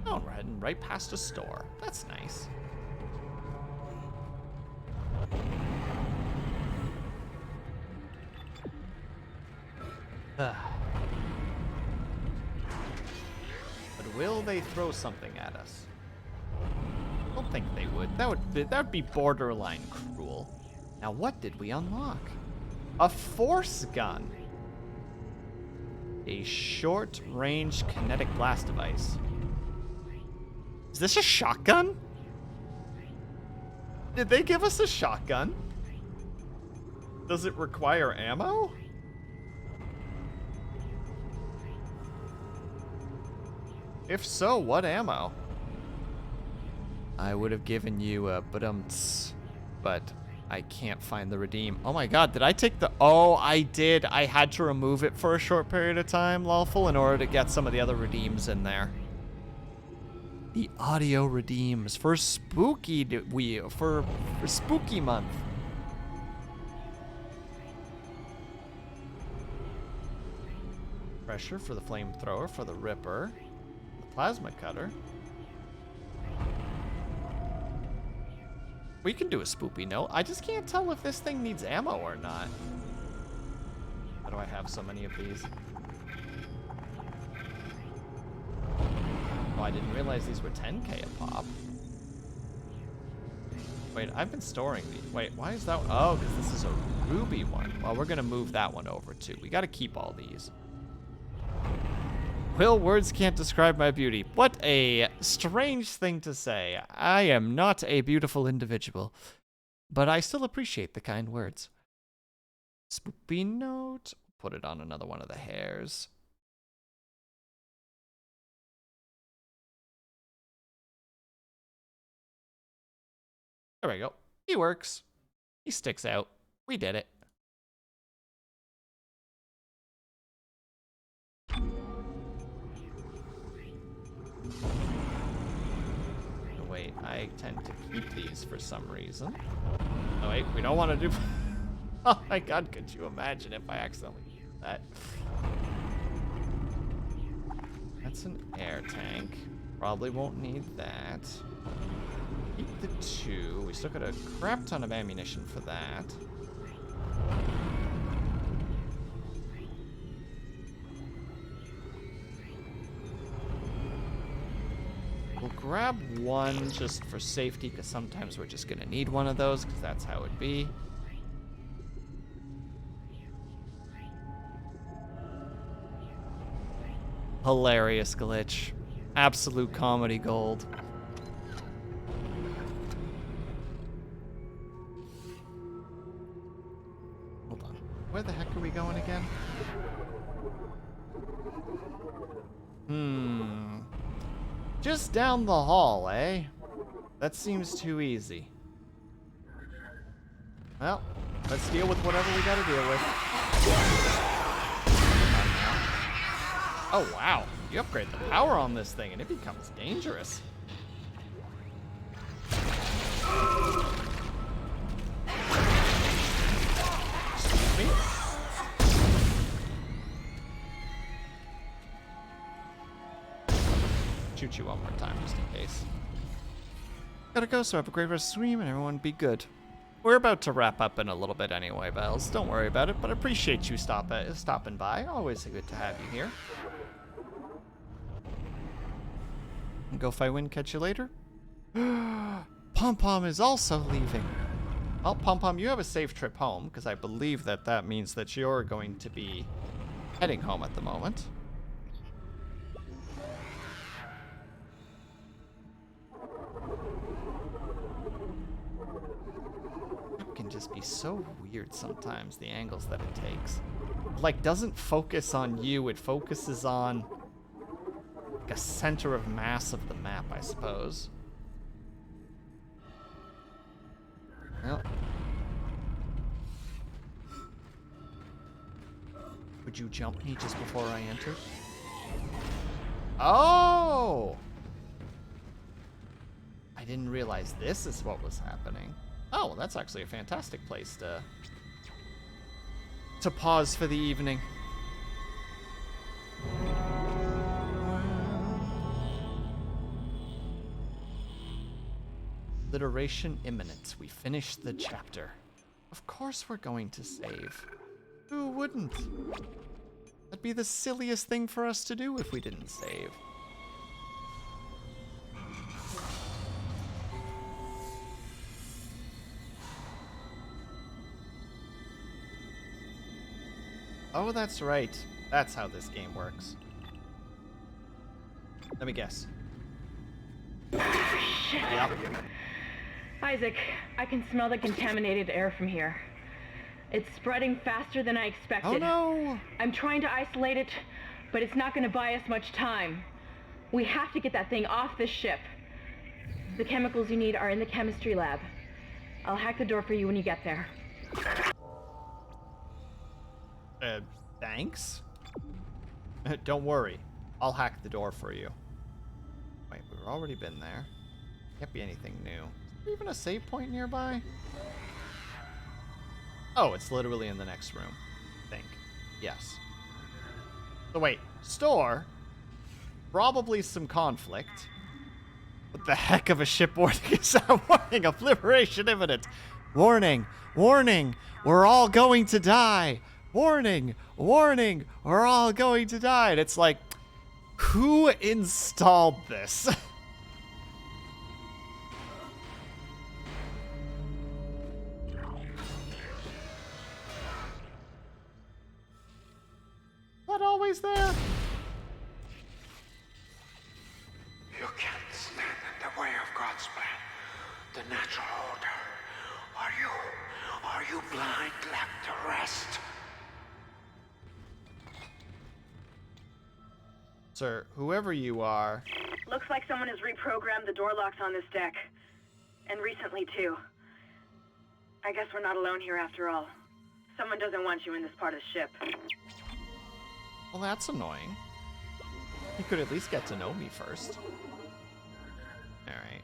Oh, we're heading right past a store. That's nice. But will they throw something at us? I don't think they would. That would be borderline cruel. Now, what did we unlock? A force gun. A short-range kinetic blast device. Is this a shotgun? Did they give us a shotgun? Does it require ammo? If so, what ammo? I would have given you a badumts, but I can't find the redeem. Oh my god, did I take the... Oh, I did. I had to remove it for a short period of time, lawful, in order to get some of the other redeems in there. The audio redeems for spooky... For spooky month. Pressure for the flamethrower, for the ripper. The plasma cutter. We can do a spoopy note. I just can't tell if this thing needs ammo or not. How do I have so many of these? Oh, I didn't realize these were 10k a pop. Wait, I've been storing these. Wait, why is that? Oh, because this is a ruby one. Well, we're going to move that one over too. We got to keep all these. Will, words can't describe my beauty. What a strange thing to say. I am not a beautiful individual, but I still appreciate the kind words. Spoopy note. Put it on another one of the hairs. There we go. He works. He sticks out. We did it. Wait, I tend to keep these for some reason. Oh wait, we don't want to do... Oh my god, could you imagine if I accidentally used that? That's an air tank. Probably won't need that. Keep the 2. We still got a crap ton of ammunition for that. We'll grab 1 just for safety, because sometimes we're just gonna need one of those, because that's how it be. Hilarious glitch. Absolute comedy gold. Hold on. Where the heck are we going again? Just down the hall, eh? That seems too easy. Well, let's deal with whatever we gotta deal with. Oh, wow. You upgrade the power on this thing and it becomes dangerous. Excuse me? Shoot you one more time just in case. Gotta go, so have a great rest of the stream and everyone be good. We're about to wrap up in a little bit anyway, Bells. Don't worry about it, but I appreciate you stopping by. Always good to have you here. Go if I win, catch you later. Pom Pom is also leaving. Well, Pom Pom, you have a safe trip home, because I believe that means that you're going to be heading home at the moment. It can just be so weird sometimes, the angles that it takes. It, like, doesn't focus on you, it focuses on a center of mass of the map, I suppose. Well. Would you jump me just before I enter? Oh! I didn't realize this is what was happening. Oh, well, that's actually a fantastic place to pause for the evening. Literation imminent. We finished the chapter. Of course we're going to save. Who wouldn't? That'd be the silliest thing for us to do if we didn't save. Oh, that's right. That's how this game works. Let me guess. Shit. Yep. Isaac, I can smell the contaminated air from here. It's spreading faster than I expected. Oh no! I'm trying to isolate it, but it's not going to buy us much time. We have to get that thing off this ship. The chemicals you need are in the chemistry lab. I'll hack the door for you when you get there. Thanks? Don't worry. I'll hack the door for you. Wait, we've already been there. Can't be anything new. Is there even a save point nearby? Oh, it's literally in the next room. I think. Yes. So wait, store? Probably some conflict. What the heck of a ship warning is that? Warning of liberation imminent. Warning, warning, we're all going to die. Warning, warning, we're all going to die. And it's like, who installed this? Not always there. You can't stand in the way of God's plan, the natural order. Are you blind like the rest? Sir, whoever you are. Looks like someone has reprogrammed the door locks on this deck. And recently, too. I guess we're not alone here after all. Someone doesn't want you in this part of the ship. Well, that's annoying. You could at least get to know me first. Alright.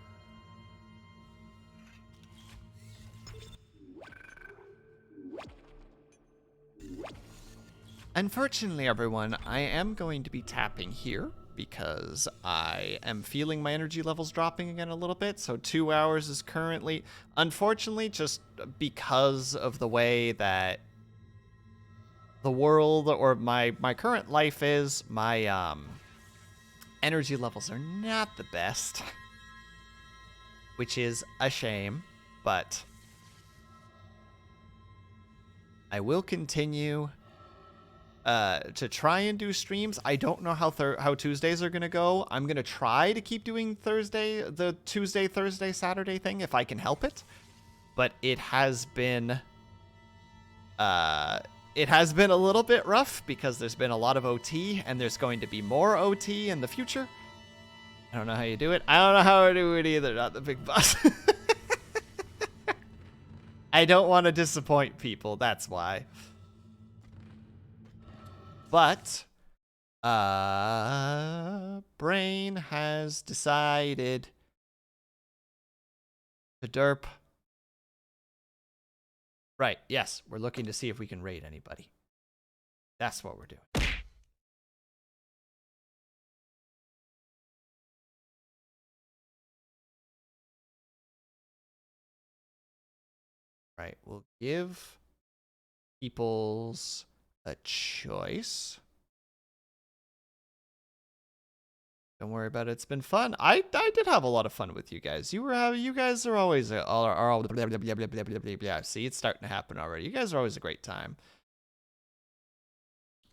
Unfortunately, everyone, I am going to be tapping here because I am feeling my energy levels dropping again a little bit. So 2 hours is currently, unfortunately, just because of the way that the world or my current life is, my energy levels are not the best, which is a shame, but I will continue to try and do streams. I don't know how Tuesdays are gonna go. I'm gonna try to keep doing the Tuesday, Thursday, Saturday thing if I can help it. But it has been a little bit rough because there's been a lot of OT and there's going to be more OT in the future. I don't know how you do it. I don't know how I do it either. Not the big boss. I don't want to disappoint people. That's why. But, Brain has decided to derp. Right, yes, we're looking to see if we can raid anybody. That's what we're doing. Right, we'll give people's a choice. Don't worry about it. It's been fun. I did have a lot of fun with you guys. You guys are always all blah, blah, blah, blah, blah, blah, blah, blah. See, it's starting to happen already. You guys are always a great time.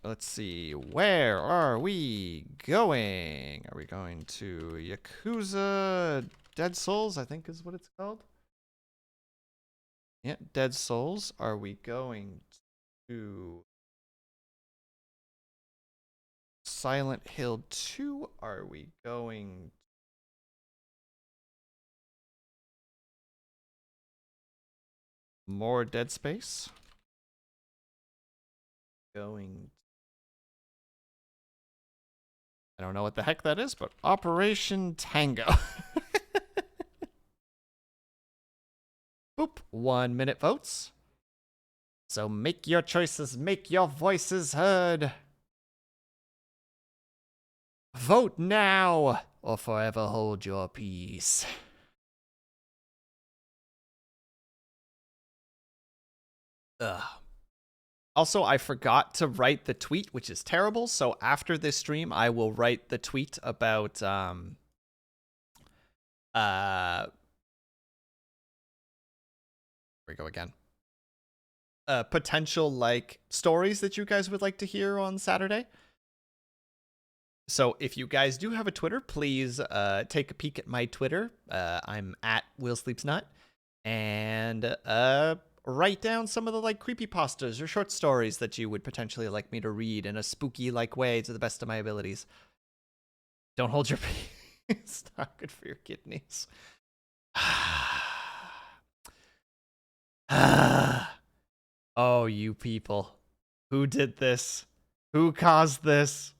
Let's see. Where are we going? Are we going to Yakuza Dead Souls, I think is what it's called? Yeah, Dead Souls. Are we going to Silent Hill 2? Are we going more Dead Space? Going, I don't know what the heck that is, but Operation Tango. Boop. 1 minute votes. So make your choices, make your voices heard. Vote now or forever hold your peace. Ugh. Also, I forgot to write the tweet, which is terrible. So after this stream, I will write the tweet about here we go again. Potential like stories that you guys would like to hear on Saturday. So if you guys do have a Twitter, please take a peek at my Twitter. I'm at WillSleepsNot, and write down some of the like creepypastas or short stories that you would potentially like me to read in a spooky like way to the best of my abilities. Don't hold your peace. It's not good for your kidneys. Oh, you people. Who did this? Who caused this?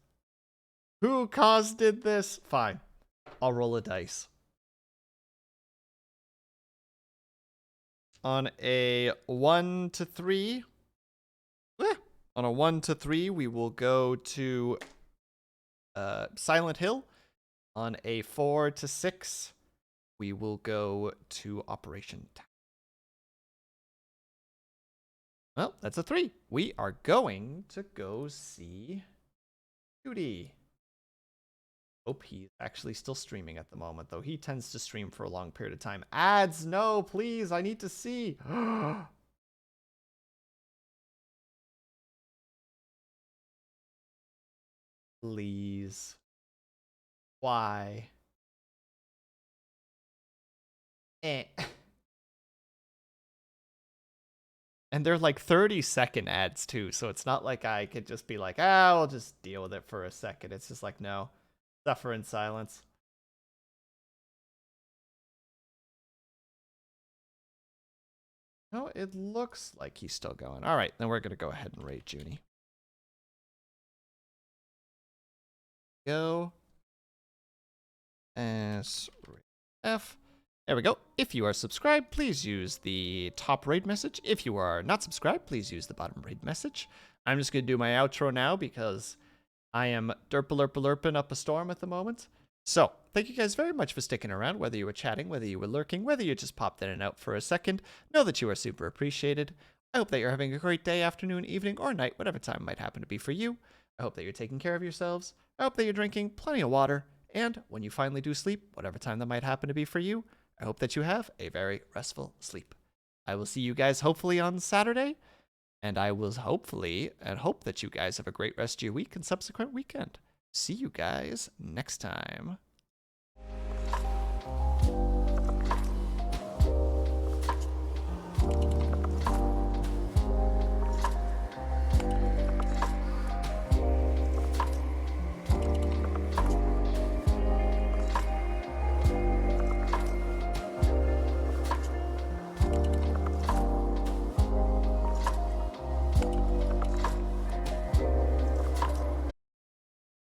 Who did this? Fine. I'll roll a dice. On a 1 to 3. On a 1 to 3, we will go to Silent Hill. On a 4 to 6, we will go to Operation Tango. Well, that's a 3. We are going to go see Judy. Hope he's actually still streaming at the moment, though. He tends to stream for a long period of time. Ads, no, please. I need to see. Please. Why? Eh. And they're like 30-second ads, too. So it's not like I could just be like, I'll just deal with it for a second. It's just like, no. Suffer in silence. No, it looks like he's still going. All right, then we're going to go ahead and rate Junie. Go. S F. There we go. If you are subscribed, please use the top raid message. If you are not subscribed, please use the bottom raid message. I'm just going to do my outro now because I am derpalurpalurping up a storm at the moment. So, thank you guys very much for sticking around, whether you were chatting, whether you were lurking, whether you just popped in and out for a second. Know that you are super appreciated. I hope that you're having a great day, afternoon, evening, or night, whatever time might happen to be for you. I hope that you're taking care of yourselves. I hope that you're drinking plenty of water. And when you finally do sleep, whatever time that might happen to be for you, I hope that you have a very restful sleep. I will see you guys hopefully on Saturday. And I will hopefully and hope that you guys have a great rest of your week and subsequent weekend. See you guys next time.